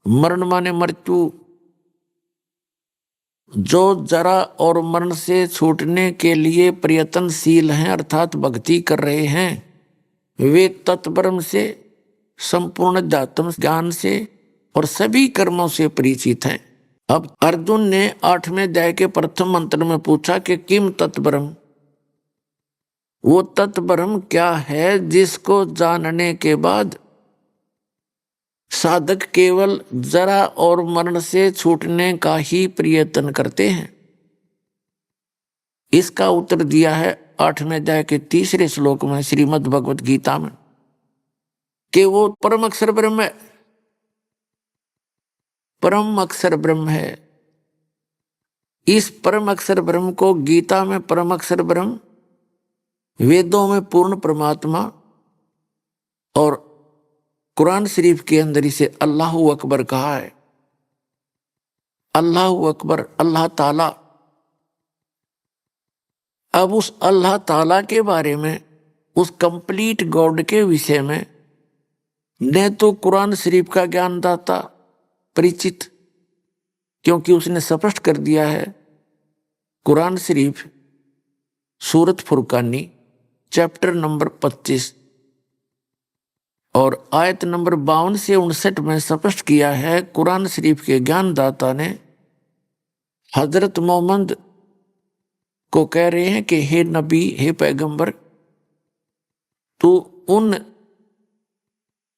मरण माने मृत्यु, जो जरा और मरण से छूटने के लिए प्रयत्नशील हैं अर्थात भक्ति कर रहे हैं, वे तत्ब्रह्म से, संपूर्ण अध्यात्म ज्ञान से और सभी कर्मों से परिचित हैं। अब अर्जुन ने 8वें अध्याय के प्रथम मंत्र में पूछा कि किम तत्ब्रह्म, वो तत्ब्रह्म क्या है जिसको जानने के बाद साधक केवल जरा और मरण से छूटने का ही प्रयत्न करते हैं। इसका उत्तर दिया है 8वें अध्याय के 3 श्लोक में श्रीमद् भगवद गीता में कि वो परम अक्षर ब्रह्म है, परम अक्षर ब्रह्म है। इस परम अक्षर ब्रह्म को गीता में परम अक्षर ब्रह्म, वेदों में पूर्ण परमात्मा और कुरान शरीफ के अंदर इसे अल्लाहु अकबर कहा है। अल्लाहु अकबर, अल्लाह ताला। अब उस अल्लाह ताला के बारे में, उस कंप्लीट गॉड के विषय में न तो कुरान शरीफ का ज्ञानदाता परिचित, क्योंकि उसने स्पष्ट कर दिया है। कुरान शरीफ सूरत फुरकानी चैप्टर नंबर 25 और आयत नंबर 52 से 59 में स्पष्ट किया है। कुरान शरीफ के ज्ञानदाता ने हजरत मोहम्मद को कह रहे हैं कि हे नबी, हे पैगंबर, तो उन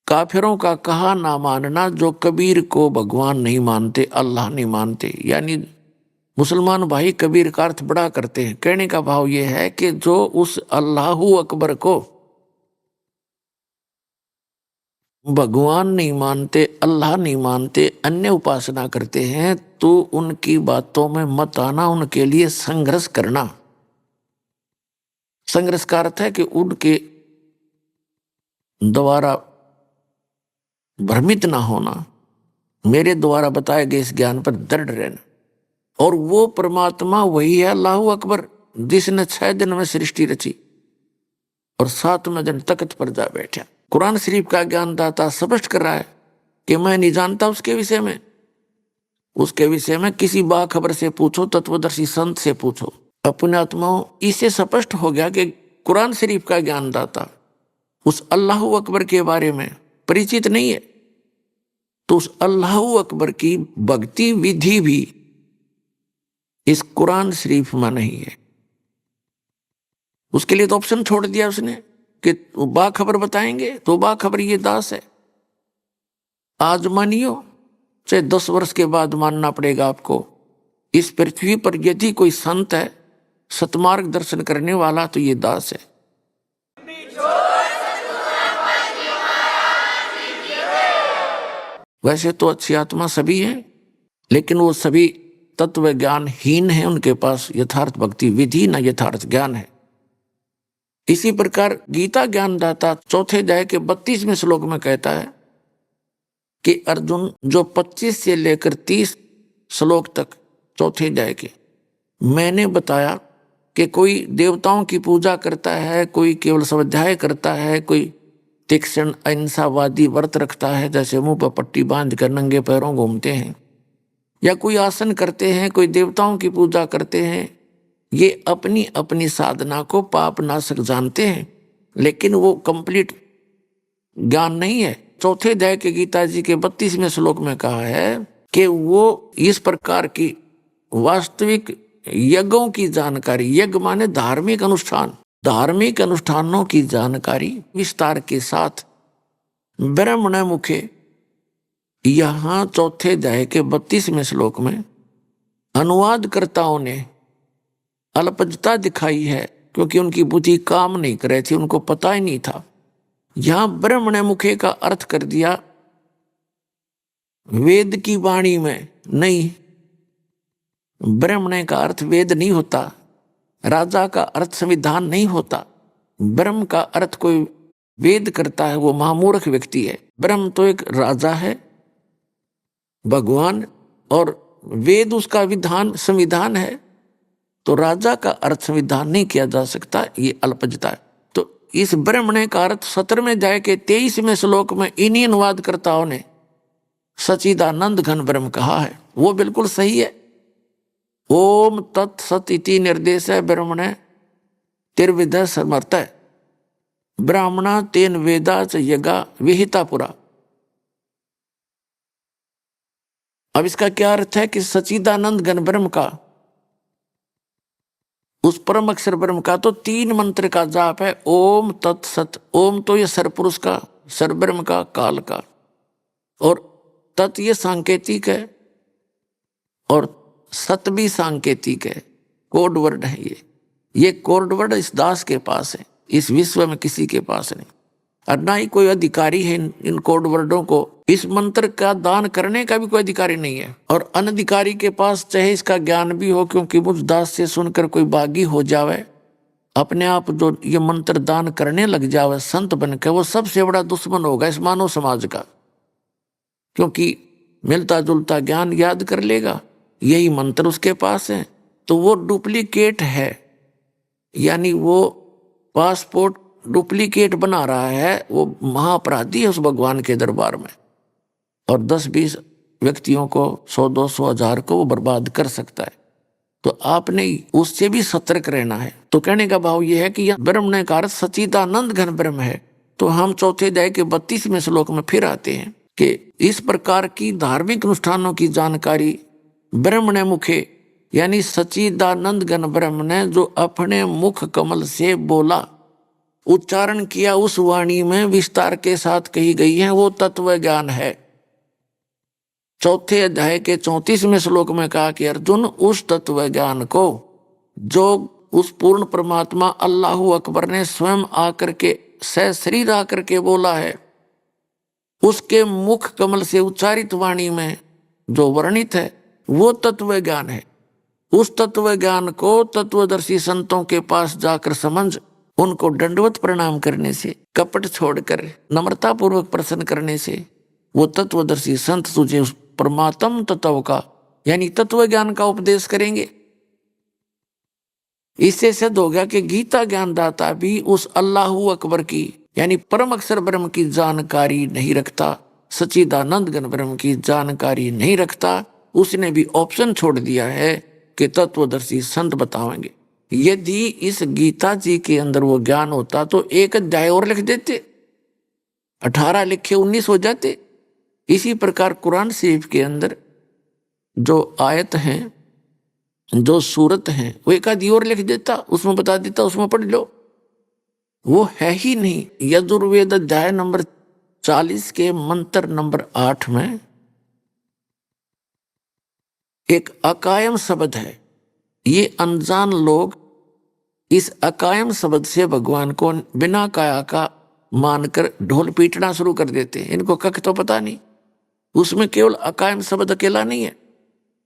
काफिरों का कहा ना मानना जो कबीर को भगवान नहीं मानते, अल्लाह नहीं मानते। यानी मुसलमान भाई कबीर का अर्थ बड़ा करते हैं। कहने का भाव यह है कि जो उस अल्लाहु अकबर को भगवान नहीं मानते, अल्लाह नहीं मानते, अन्य उपासना करते हैं, तो उनकी बातों में मत आना, उनके लिए संघर्ष करना। संघर्ष का अर्थ है कि उनके द्वारा भ्रमित ना होना, मेरे द्वारा बताए गए इस ज्ञान पर दृढ़ रहना। और वो परमात्मा वही है अल्लाहु अकबर, जिसने 6 दिन में सृष्टि रची और 7वें दिन तख्त पर जा बैठा। कुरान शरीफ का ज्ञानदाता स्पष्ट कर रहा है कि मैं नहीं जानता उसके विषय में। उसके विषय में किसी बाखबर से पूछो, तत्वदर्शी संत से पूछो। अपने आत्माओं, इससे स्पष्ट हो गया कि कुरान शरीफ का ज्ञानदाता उस अल्लाह अकबर के बारे में परिचित नहीं है, तो उस अल्लाह अकबर की भक्ति विधि भी इस कुरान शरीफ में नहीं है। उसके लिए तो ऑप्शन छोड़ दिया उसने कि बाखबर बताएंगे, तो बाखबर ये दास है। आज मानियो, चाहे 10 वर्ष के बाद मानना पड़ेगा आपको। इस पृथ्वी पर यदि कोई संत है, सतमार्ग दर्शन करने वाला, तो ये दास है। वैसे तो अच्छी आत्मा सभी हैं, लेकिन वो सभी तत्व ज्ञानहीन हैं। उनके पास यथार्थ भक्ति विधि न यथार्थ ज्ञान है। इसी प्रकार गीता ज्ञानदाता चौथे अध्याय के 32वें श्लोक में कहता है कि अर्जुन, जो 25 से लेकर 30 श्लोक तक चौथे अध्याय के मैंने बताया कि कोई देवताओं की पूजा करता है, कोई केवल स्वाध्याय करता है, कोई तीक्ष्ण अहिंसावादी व्रत रखता है, जैसे मुंह पर पट्टी बांध कर नंगे पैरों घूमते हैं, या कोई आसन करते हैं, कोई देवताओं की पूजा करते हैं। ये अपनी अपनी साधना को पाप नाशक जानते हैं, लेकिन वो कंप्लीट ज्ञान नहीं है। चौथे अध्याय के गीता जी के 32वें श्लोक में कहा है कि वो इस प्रकार की वास्तविक यज्ञों की जानकारी, यज्ञ माने धार्मिक अनुष्ठान, धार्मिक अनुष्ठानों की जानकारी विस्तार के साथ ब्रह्मण मुखे यहां चौथे अध्याय के 32वें श्लोक में अनुवादकर्ताओं ने अल्पज्ञता दिखाई है, क्योंकि उनकी बुद्धि काम नहीं कर रही थी, उनको पता ही नहीं था। यहां ब्रह्मण मुखे का अर्थ कर दिया वेद की वाणी में। नहीं, ब्रह्मण का अर्थ वेद नहीं होता, राजा का अर्थ संविधान नहीं होता। ब्रह्म का अर्थ कोई वेद करता है वो महामूर्ख व्यक्ति है। ब्रह्म तो एक राजा है, भगवान, और वेद उसका विधान संविधान है। तो राजा का अर्थ संविधान नहीं किया जा सकता, ये अल्पज्ञता है। तो इस ब्रह्मण का अर्थ 17वें अध्याय के 23वें श्लोक में इन्हीं अनुवादकर्ताओं ने सच्चिदानंद घन ब्रह्म कहा है। वो बिल्कुल सही है। ओम तत्सत इति निर्देश है ब्रह्मण तिर्विध समर्थ ब्राह्मणा तेन वेदा च यज्ञा विहिता पुरा। अब इसका क्या अर्थ है कि सच्चिदानंद घन ब्रह्म का, उस परम अक्षर ब्रह्म का तो 3 मंत्र का जाप है, ओम तत्सत। ओम तो ये सरपुरुष का, सरब्रह्म का, काल का, और तत् ये सांकेतिक है, और सत भी सांकेतिक है, कोड वर्ड है। ये कोड वर्ड इस दास के पास है, इस विश्व में किसी के पास नहीं, और ना ही कोई अधिकारी है इन कोड वर्डों को। इस मंत्र का दान करने का भी कोई अधिकारी नहीं है, और अनधिकारी के पास चाहे इसका ज्ञान भी हो, क्योंकि मुझ दास से सुनकर कोई बागी हो जावे, अपने आप जो ये मंत्र दान करने लग जावे संत बनकर, वो सबसे बड़ा दुश्मन होगा इस मानव समाज का। क्योंकि मिलता जुलता ज्ञान याद कर लेगा, यही मंत्र उसके पास है, तो वो डुप्लीकेट है, यानी वो पासपोर्ट डुप्लीकेट बना रहा है। वो महाअपराधी है उस भगवान के दरबार में, और 10-20 व्यक्तियों को, 100-200 1000 को वो बर्बाद कर सकता है। तो आपने उससे भी सतर्क रहना है। तो कहने का भाव ये है कि यह ब्रह्म का अर्थ सच्चिदानंद घन ब्रह्म है। तो हम चौथे अध्याय के 32वें श्लोक में फिर आते हैं कि इस प्रकार की धार्मिक अनुष्ठानों की जानकारी ब्रह्म ने मुखे, यानी सच्चिदानंद घन ब्रह्म ने जो अपने मुख कमल से बोला, उच्चारण किया, उस वाणी में विस्तार के साथ कही गई है, वो तत्व ज्ञान है। चौथे अध्याय के 34वें श्लोक में कहा कि अर्जुन, उस तत्व ज्ञान को जो उस पूर्ण परमात्मा अल्लाह अकबर ने स्वयं आकर के सशरीर आकर के बोला है, उसके मुख कमल से उच्चारित वाणी में जो वर्णित है, वो तत्व ज्ञान है। उस तत्व ज्ञान को तत्वदर्शी संतों के पास जाकर समझ, उनको दंडवत प्रणाम करने से, कपट छोड़कर नम्रता पूर्वक प्रसन्न करने से, वो तत्वदर्शी संत तुझे उस परमात्म तत्व का, यानी तत्व ज्ञान का उपदेश करेंगे। इससे सिद्ध हो गया कि गीता ज्ञानदाता भी उस अल्लाहू अकबर की यानी परम अक्षर ब्रह्म की जानकारी नहीं रखता, सच्चिदानंद घन ब्रह्म की जानकारी नहीं रखता। उसने भी ऑप्शन छोड़ दिया है कि तत्वदर्शी संत बताएंगे। यदि इस गीता जी के अंदर वो ज्ञान होता तो एक अध्याय और लिख देते, 18 लिखे 19 हो जाते। इसी प्रकार कुरान शरीफ के अंदर जो आयत हैं, जो सूरत हैं, वो एक आधी और लिख देता, उसमें बता देता, उसमें पढ़ लो। वो है ही नहीं। यजुर्वेद अध्याय नंबर 40 के मंत्र नंबर 8 में एक अकायम शब्द है। ये अनजान लोग इस अकायम शब्द से भगवान को बिना काया का मानकर ढोल पीटना शुरू कर देते हैं। इनको कख तो पता नहीं। उसमें केवल अकायम शब्द अकेला नहीं है,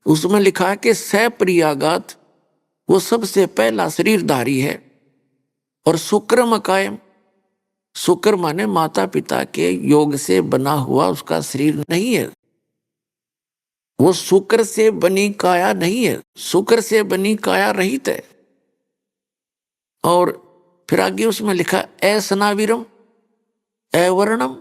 उसमें लिखा है कि सप्रियागात वो सबसे पहला शरीरधारी है। और शुक्रम अकायम, शुक्र माने माता पिता के योग से बना हुआ उसका शरीर नहीं है। वो शुक्र से बनी काया नहीं है, शुक्र से बनी काया रहित है। और फिर आगे उसमें लिखा असनाविरम अवर्णम,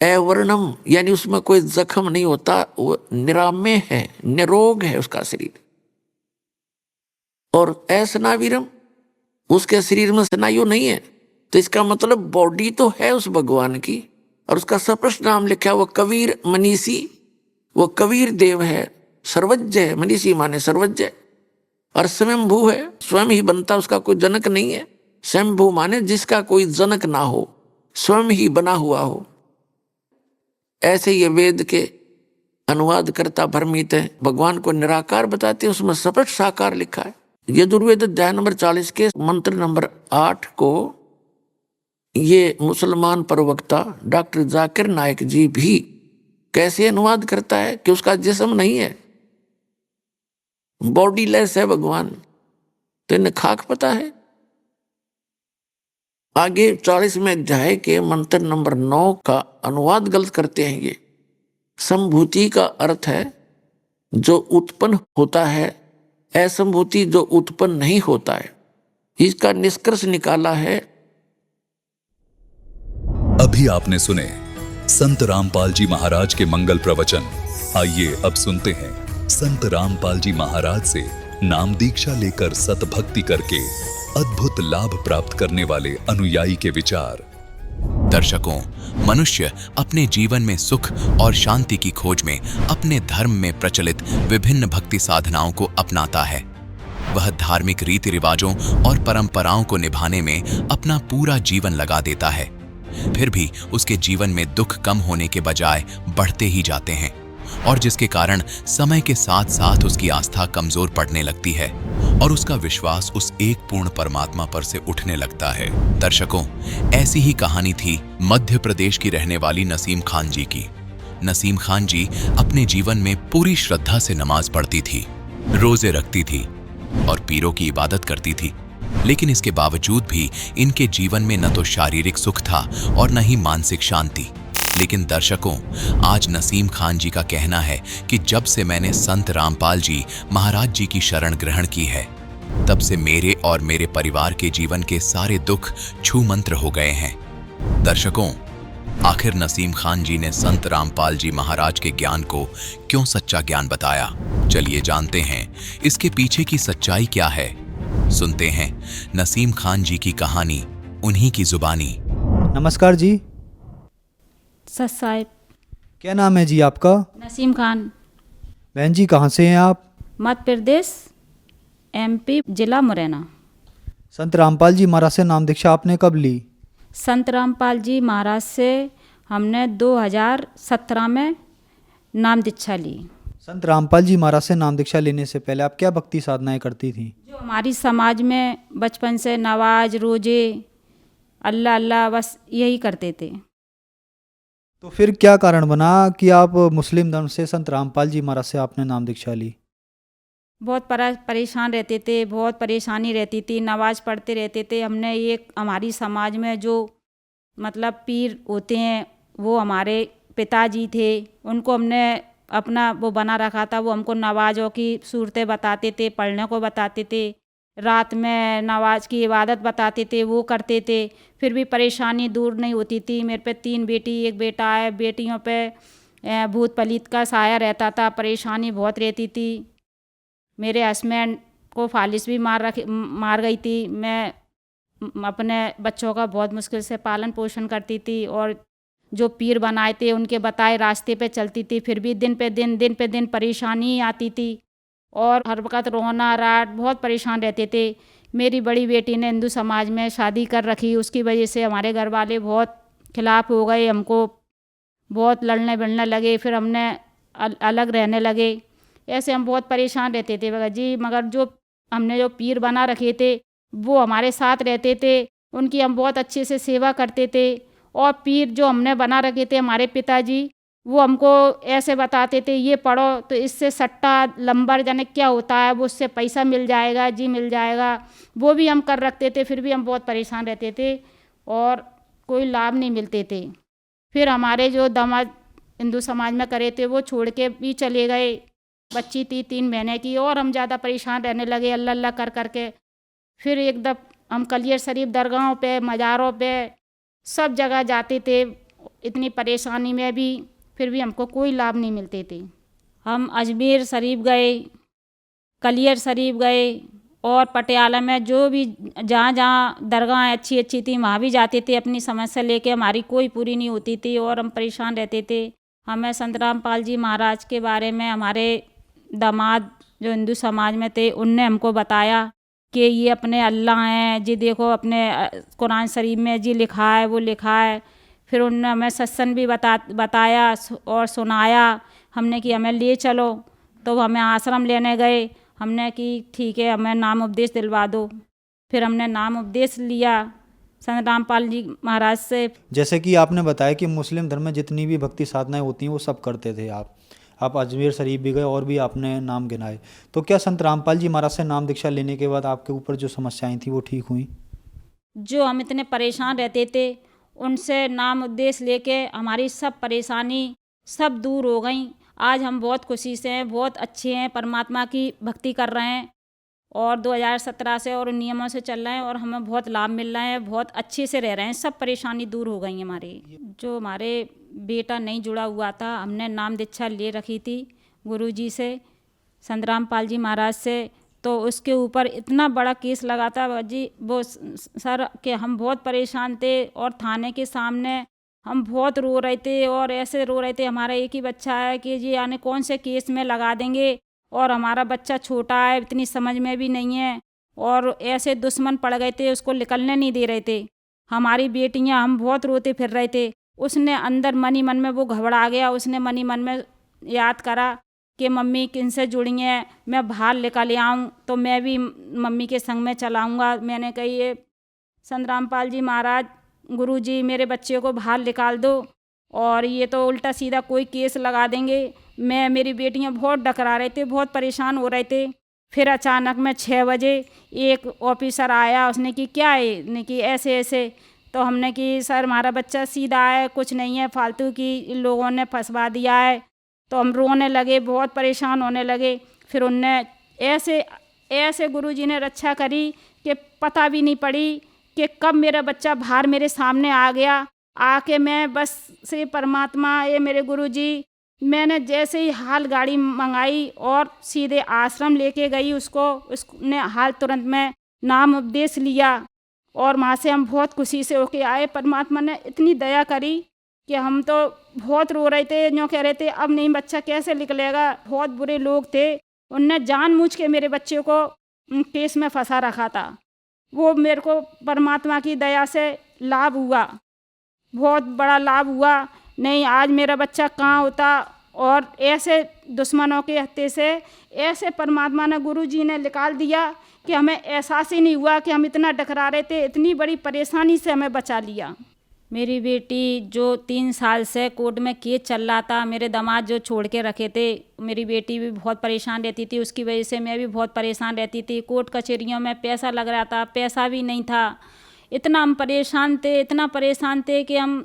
अवर्णम यानी उसमें कोई जख्म नहीं होता, वो निराम्य है, निरोग है उसका शरीर। और असनाविरम उसके शरीर में स्नायु नहीं है। तो इसका मतलब बॉडी तो है उस भगवान की, और उसका स्पष्ट नाम लिखा है वो कबीर मनीषी, वो कबीर देव है, सर्वज्ञ है। मनीषी माने सर्वज्ञ, और स्वयंभू है, स्वयं ही बनता, उसका कोई जनक नहीं है। स्वयंभू माने जिसका कोई जनक ना हो, स्वयं ही बना हुआ हो। ऐसे ये वेद के अनुवाद करता भ्रमित है, भगवान को निराकार बताते हैं, उसमें स्पष्ट साकार लिखा है। यजुर्वेद अध्याय नंबर 40 के मंत्र नंबर 8 को ये मुसलमान प्रवक्ता डॉक्टर जाकिर नायक जी भी कैसे अनुवाद करता है कि उसका जिस्म नहीं है, बॉडीलेस है भगवान। तो इन्हें खाक पता है। आगे 40वें अध्याय के मंत्र नंबर 9 का अनुवाद गलत करते हैं। ये संभूति का अर्थ है जो उत्पन्न होता है, असंभूति जो उत्पन्न नहीं होता है। इसका निष्कर्ष निकाला है। अभी आपने सुने संत रामपाल जी महाराज के मंगल प्रवचन। आइए अब सुनते हैं संत रामपाल जी महाराज से नाम दीक्षा लेकर सतभक्ति करके अद्भुत लाभ प्राप्त करने वाले अनुयायी के विचार। दर्शकों, मनुष्य अपने जीवन में सुख और शांति की खोज में अपने धर्म में प्रचलित विभिन्न भक्ति साधनाओं को अपनाता है। वह धार्मिक रीति रिवाजों और परंपराओं को निभाने में अपना पूरा जीवन लगा देता है। फिर भी उसके जीवन में दुख कम होने के बजाय बढ़ते ही जाते हैं, और जिसके कारण समय के साथ साथ उसकी आस्था कमजोर पड़ने लगती है और उसका विश्वास उस एक पूर्ण परमात्मा पर से उठने लगता है। दर्शकों, ऐसी ही कहानी थी मध्य प्रदेश की रहने वाली नसीम खान जी की। नसीम खान जी अपने जीवन में पूरी श्रद्धा से नमाज पढ़ती थी, रोजे रखती थी और पीरों की इबादत करती थी, लेकिन इसके बावजूद भी इनके जीवन में न तो शारीरिक सुख था और न ही मानसिक शांति। लेकिन दर्शकों, आज नसीम खान जी का कहना है कि जब से मैंने संत रामपाल जी महाराज जी की शरण ग्रहण की है, तब से मेरे और मेरे परिवार के जीवन के सारे दुख छू मंत्र हो गए हैं। दर्शकों, आखिर नसीम खान जी ने संत रामपाल जी महाराज के ज्ञान को क्यों सच्चा ज्ञान बताया? चलिए जानते हैं इसके पीछे की सच्चाई क्या है। सुनते हैं नसीम खान जी की कहानी उन्हीं की जुबानी। नमस्कार जी। सच साहिब। क्या नाम है जी आपका? नसीम खान। बहन जी कहाँ से हैं आप? मध्य प्रदेश, MP, जिला मुरैना। संत रामपाल जी महाराज से नाम दीक्षा आपने कब ली? संत रामपाल जी महाराज से हमने 2017 में नाम दीक्षा ली। संत रामपाल जी महाराज से नाम दीक्षा लेने से पहले आप क्या भक्ति साधनाएं करती थी? जो हमारी समाज में बचपन से नवाज, रोजे, अल्लाह अल्लाह बस यही करते थे। तो फिर क्या कारण बना कि आप मुस्लिम धर्म से संत रामपाल जी महाराज से आपने नाम दीक्षा ली? बहुत परेशान रहते थे, बहुत परेशानी रहती थी, नमाज पढ़ते रहते थे। हमने एक हमारी समाज में जो मतलब पीर होते हैं वो हमारे पिताजी थे, उनको हमने अपना वो बना रखा था। वो हमको नवाजों की सूरतें बताते थे, पढ़ने को बताते थे। रात में नमाज की इबादत बताते थे, वो करते थे, फिर भी परेशानी दूर नहीं होती थी। मेरे पे 3 बेटी 1 बेटा है। बेटियों पे भूत पलीत का साया रहता था, परेशानी बहुत रहती थी। मेरे हस्बैंड को फालिस भी मार गई थी। मैं अपने बच्चों का बहुत मुश्किल से पालन पोषण करती थी और जो पीर बनाए थे उनके बताए रास्ते पे चलती थी, फिर भी दिन पे दिन परेशानी आती थी और हर वक्त रोना राट बहुत परेशान रहते थे। मेरी बड़ी बेटी ने हिंदू समाज में शादी कर रखी, उसकी वजह से हमारे घर वाले बहुत खिलाफ हो गए, हमको बहुत लड़ने भिड़ने लगे, फिर हमने अलग रहने लगे। ऐसे हम बहुत परेशान रहते थे भगत जी। मगर जो हमने जो पीर बना रखे थे वो हमारे साथ रहते थे, उनकी हम बहुत अच्छे से सेवा करते थे। और पीर जो हमने बना रखे थे हमारे पिताजी, वो हमको ऐसे बताते थे, ये पढ़ो तो इससे सट्टा लंबर जाने क्या होता है, वो उससे पैसा मिल जाएगा जी, मिल जाएगा। वो भी हम कर रखते थे, फिर भी हम बहुत परेशान रहते थे और कोई लाभ नहीं मिलते थे। फिर हमारे जो दामाद हिंदू समाज में करे थे वो छोड़ के भी चले गए। बच्ची थी 3 महीने की और हम ज़्यादा परेशान रहने लगे अल्लाह अल्लाह कर करके। फिर एकदम हम कलियर शरीफ दरगाहों पे, मज़ारों पे, सब जगह जाते थे, इतनी परेशानी में भी, फिर भी हमको कोई लाभ नहीं मिलते थे। हम अजमेर शरीफ गए, कलियर शरीफ गए और पटियाला में जो भी जहाँ जहाँ दरगाह अच्छी अच्छी थी वहाँ भी जाते थे। अपनी समस्या लेके हमारी कोई पूरी नहीं होती थी और हम परेशान रहते थे। हमें संत रामपाल जी महाराज के बारे में हमारे दामाद जो हिंदू समाज में थे उनने हमको बताया कि ये अपने अल्लाह हैं जी, देखो अपने कुरान शरीफ में जी लिखा है, वो लिखा है। फिर उन्होंने हमें सत्संग भी बताया और सुनाया। हमने कि हमें ले चलो, तो हमें आश्रम लेने गए। हमने कि ठीक है, हमें नाम उपदेश दिलवा दो। फिर हमने नाम उपदेश लिया संत रामपाल जी महाराज से। जैसे कि आपने बताया कि मुस्लिम धर्म में जितनी भी भक्ति साधनाएं होती हैं वो सब करते थे आप अजमेर शरीफ भी गए और भी आपने नाम गिनाए। तो क्या संत रामपाल जी महाराज से नाम दीक्षा लेने के बाद आपके ऊपर जो समस्याएं थी वो ठीक हुई? जो हम इतने परेशान रहते थे उनसे नाम उपदेश लेके हमारी सब परेशानी सब दूर हो गई। आज हम बहुत खुशी से हैं, बहुत अच्छे हैं, परमात्मा की भक्ति कर रहे हैं और 2017 से और नियमों से चल रहे हैं और हमें बहुत लाभ मिल रहा है, बहुत अच्छे से रह रहे हैं, सब परेशानी दूर हो गई हमारी। जो हमारे बेटा नहीं जुड़ा हुआ था, हमने नाम दीक्षा ले रखी थी गुरुजी से, संत रामपाल जी महाराज से, तो उसके ऊपर इतना बड़ा केस लगा था जी वो सर कि हम बहुत परेशान थे और थाने के सामने हम बहुत रो रहे थे और ऐसे रो रहे थे। हमारा एक ही बच्चा है कि जी यानी कौन से केस में लगा देंगे और हमारा बच्चा छोटा है, इतनी समझ में भी नहीं है और ऐसे दुश्मन पड़ गए थे, उसको निकलने नहीं दे रहे थे। हमारी बेटियां, हम बहुत रोते फिर रहे थे। उसने अंदर मनी मन में वो घबरा गया, उसने मनी मन में याद करा कि मम्मी किनसे जुड़ी हैं, मैं बाहर निकल आऊँ तो मैं भी मम्मी के संग में चलाऊँगा। मैंने कही ये संत रामपाल जी महाराज गुरुजी मेरे बच्चे को बाहर निकाल दो और ये तो उल्टा सीधा कोई केस लगा देंगे। मेरी बेटियां बहुत डकरा रहे थे, बहुत परेशान हो रहे थे। फिर अचानक में 6 बजे एक ऑफिसर आया, उसने कि क्या है, ने कि ऐसे ऐसे। तो हमने कि सर हमारा बच्चा सीधा है, कुछ नहीं है, फालतू की लोगों ने फंसवा दिया है। तो हम रोने लगे, बहुत परेशान होने लगे। फिर उनने ऐसे गुरुजी ने रक्षा करी कि पता भी नहीं पड़ी कि कब मेरा बच्चा बाहर मेरे सामने आ गया। आके मैं बस से परमात्मा ये मेरे गुरुजी, मैंने जैसे ही हाल गाड़ी मंगाई और सीधे आश्रम लेके गई उसने हाल तुरंत में नाम उपदेश लिया और वहाँ से हम बहुत खुशी से होके आए। परमात्मा ने इतनी दया करी कि हम तो बहुत रो रहे थे, यूँ कह रहे थे अब नहीं बच्चा कैसे निकलेगा। बहुत बुरे लोग थे, उनने जानबूझ के मेरे बच्चे को केस में फंसा रखा था। वो मेरे को परमात्मा की दया से लाभ हुआ, बहुत बड़ा लाभ हुआ। नहीं आज मेरा बच्चा कहाँ होता। और ऐसे दुश्मनों के हत्थे से ऐसे परमात्मा ने गुरुजी ने निकाल दिया कि हमें एहसास ही नहीं हुआ कि हम इतना डकरा रहे थे, इतनी बड़ी परेशानी से हमें बचा लिया। मेरी बेटी जो 3 साल से कोर्ट में केस चल रहा था, मेरे दामाद जो छोड़ के रखे थे, मेरी बेटी भी बहुत परेशान रहती थी, उसकी वजह से मैं भी बहुत परेशान रहती थी। कोर्ट कचहरियों में पैसा लग रहा था, पैसा भी नहीं था। इतना हम परेशान थे, इतना परेशान थे कि हम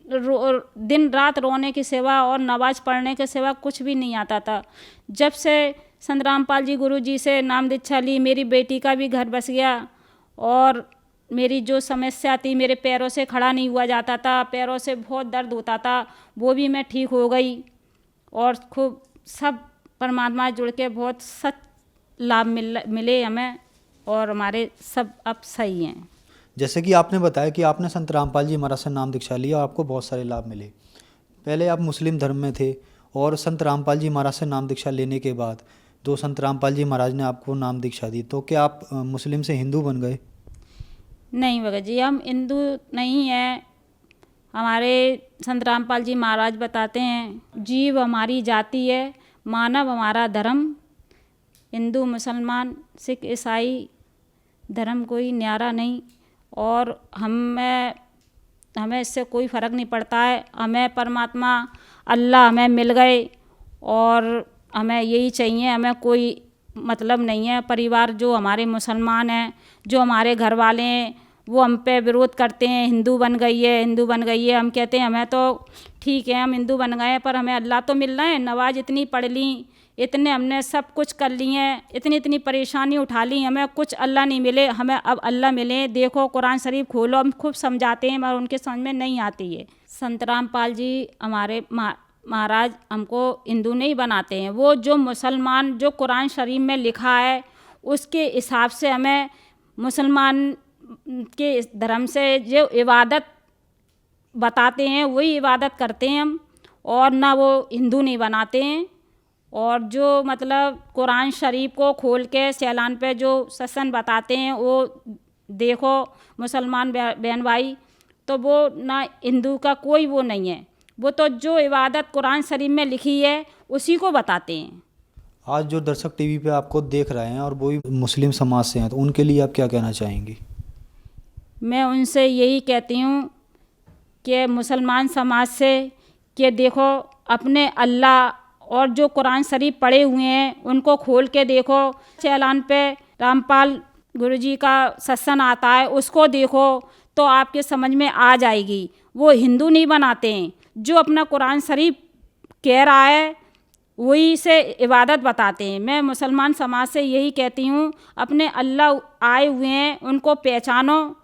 दिन रात रोने के सिवा और नमाज पढ़ने के सिवा कुछ भी नहीं आता था। जब से संत रामपाल जी गुरु जी से नाम दीक्षा ली, मेरी बेटी का भी घर बस गया और मेरी जो समस्या थी, मेरे पैरों से खड़ा नहीं हुआ जाता था, पैरों से बहुत दर्द होता था, वो भी मैं ठीक हो गई। और खूब सब परमात्मा जुड़ के बहुत सच लाभ मिले हमें और हमारे सब अब सही हैं। जैसे कि आपने बताया कि आपने संत रामपाल जी महाराज से नाम दीक्षा लिया और आपको बहुत सारे लाभ मिले। पहले आप मुस्लिम धर्म में थे और संत रामपाल जी महाराज से नाम दीक्षा लेने के बाद जो संत रामपाल जी महाराज ने आपको नाम दीक्षा दी, तो क्या आप मुस्लिम से हिंदू बन गए? नहीं भगत जी, हम हिंदू नहीं हैं। हमारे संत रामपाल जी महाराज बताते हैं, जीव हमारी जाति है, मानव हमारा धर्म। हिंदू मुसलमान सिख ईसाई धर्म कोई न्यारा नहीं और हमें इससे कोई फ़र्क नहीं पड़ता है। हमें परमात्मा अल्लाह हमें मिल गए और हमें यही चाहिए, हमें कोई मतलब नहीं है। परिवार जो हमारे मुसलमान हैं, जो हमारे घर वाले हैं, वो हम पे विरोध करते हैं, हिंदू बन गई है, हिंदू बन गई है। हम कहते हैं हमें तो ठीक है, हम हिंदू बन गए हैं, पर हमें अल्लाह तो मिल रहा है। नमाज इतनी पढ़ ली, इतने हमने सब कुछ कर लिए हैं, इतनी परेशानी उठा ली, हमें कुछ अल्लाह नहीं मिले। हमें अब अल्लाह मिले। देखो कुरान शरीफ खोलो, हम खूब समझाते हैं मगर उनके समझ में नहीं आती है। संत रामपाल जी हमारे महाराज हमको हिंदू नहीं बनाते हैं। वो जो मुसलमान जो कुरान शरीफ में लिखा है उसके हिसाब से हमें मुसलमान के धर्म से जो इबादत बताते हैं वही इबादत करते हैं हम, और ना वो हिंदू नहीं बनाते हैं। और जो मतलब कुरान शरीफ को खोल के सैलान पे जो सत्संग बताते हैं वो देखो मुसलमान बहन भाई, तो वो ना हिंदू का कोई वो नहीं है। वो तो जो इबादत कुरान शरीफ में लिखी है उसी को बताते हैं। आज जो दर्शक टीवी पे आपको देख रहे हैं और वो भी मुस्लिम समाज से हैं, तो उनके लिए आप क्या कहना चाहेंगी? मैं उनसे यही कहती हूँ कि मुसलमान समाज से कि देखो अपने अल्लाह और जो कुरान शरीफ पढ़े हुए हैं उनको खोल के देखो। चैलान पे रामपाल गुरुजी का सत्संग आता है, उसको देखो तो आपके समझ में आ जाएगी। वो हिंदू नहीं बनाते हैं, जो अपना कुरान शरीफ कह रहा है वही से इबादत बताते हैं। मैं मुसलमान समाज से यही कहती हूँ, अपने अल्लाह आए हुए हैं उनको पहचानो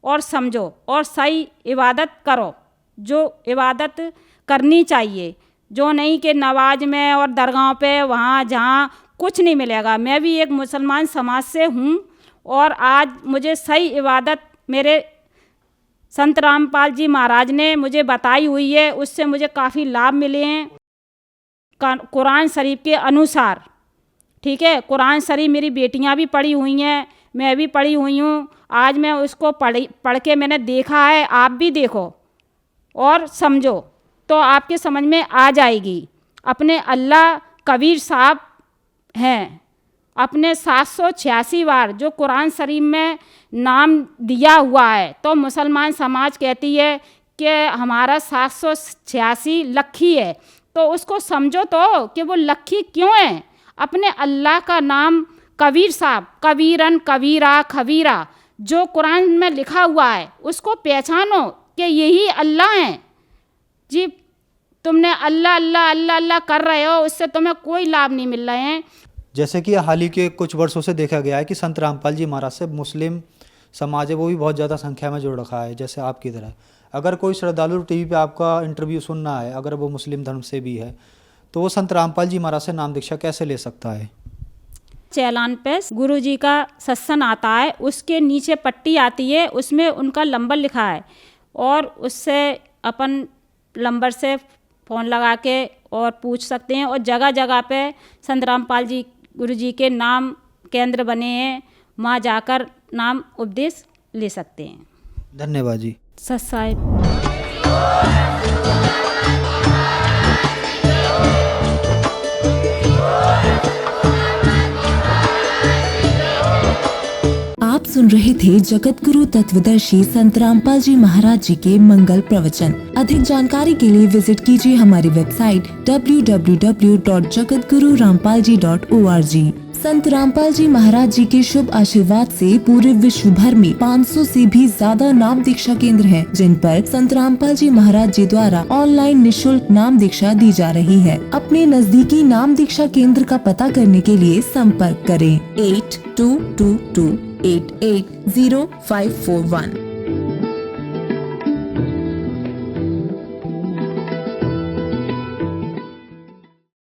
और समझो और सही इबादत करो, जो इबादत करनी चाहिए, जो नहीं कि नवाज में और दरगाहों पे वहाँ जहाँ कुछ नहीं मिलेगा। मैं भी एक मुसलमान समाज से हूँ और आज मुझे सही इबादत मेरे संत रामपाल जी महाराज ने मुझे बताई हुई है, उससे मुझे काफ़ी लाभ मिले हैं कुरान शरीफ के अनुसार। ठीक है, कुरान शरीफ मेरी बेटियां भी पढ़ी हुई हैं, मैं भी पढ़ी हुई हूँ। आज मैं उसको पढ़ के मैंने देखा है, आप भी देखो और समझो तो आपके समझ में आ जाएगी। अपने अल्लाह कबीर साहब हैं, अपने 786 बार जो कुरान शरीफ में नाम दिया हुआ है, तो मुसलमान समाज कहती है कि हमारा 786 लक्खी है, तो उसको समझो तो कि वो लक्खी क्यों है। अपने अल्लाह का नाम कबीर साहब, कबीरन कबीरा खबीरा, जो कुरान में लिखा हुआ है उसको पहचानो कि यही अल्लाह हैं। जी तुमने अल्लाह अल्लाह अल्लाह अल्लाह कर रहे हो, उससे तुम्हें कोई लाभ नहीं मिल रहे हैं। जैसे कि हाल ही के कुछ वर्षों से देखा गया है कि संत रामपाल जी महाराज से मुस्लिम समाज है वो भी बहुत ज़्यादा संख्या में जुड़ रखा है, जैसे आपकी तरह। अगर कोई श्रद्धालु टीवी पे आपका इंटरव्यू सुनना है, अगर वो मुस्लिम धर्म से भी है, तो वो संत रामपाल जी महाराज से नाम दीक्षा कैसे ले सकता है? चैलान पे गुरु जी का सत्संग आता है, उसके नीचे पट्टी आती है, उसमें उनका नंबर लिखा है और उससे अपन नंबर से फ़ोन लगा के और पूछ सकते हैं। और जगह जगह पे संत रामपाल जी गुरु जी के नाम केंद्र बने हैं, वहाँ जाकर नाम उपदेश ले सकते हैं। धन्यवाद जी। सत साहिब। आप सुन रहे थे जगत गुरु तत्वदर्शी संत रामपाल जी महाराज जी के मंगल प्रवचन। अधिक जानकारी के लिए विजिट कीजिए हमारी वेबसाइट www.jagatgururampalji.org। संत रामपाल जी महाराज जी के शुभ आशीर्वाद से पूरे विश्व भर में 500 से भी ज्यादा नाम दीक्षा केंद्र हैं, जिन पर संत रामपाल जी महाराज जी द्वारा ऑनलाइन निशुल्क नाम दीक्षा दी जा रही है। अपने नजदीकी नाम दीक्षा केंद्र का पता करने के लिए संपर्क करें 8222880541।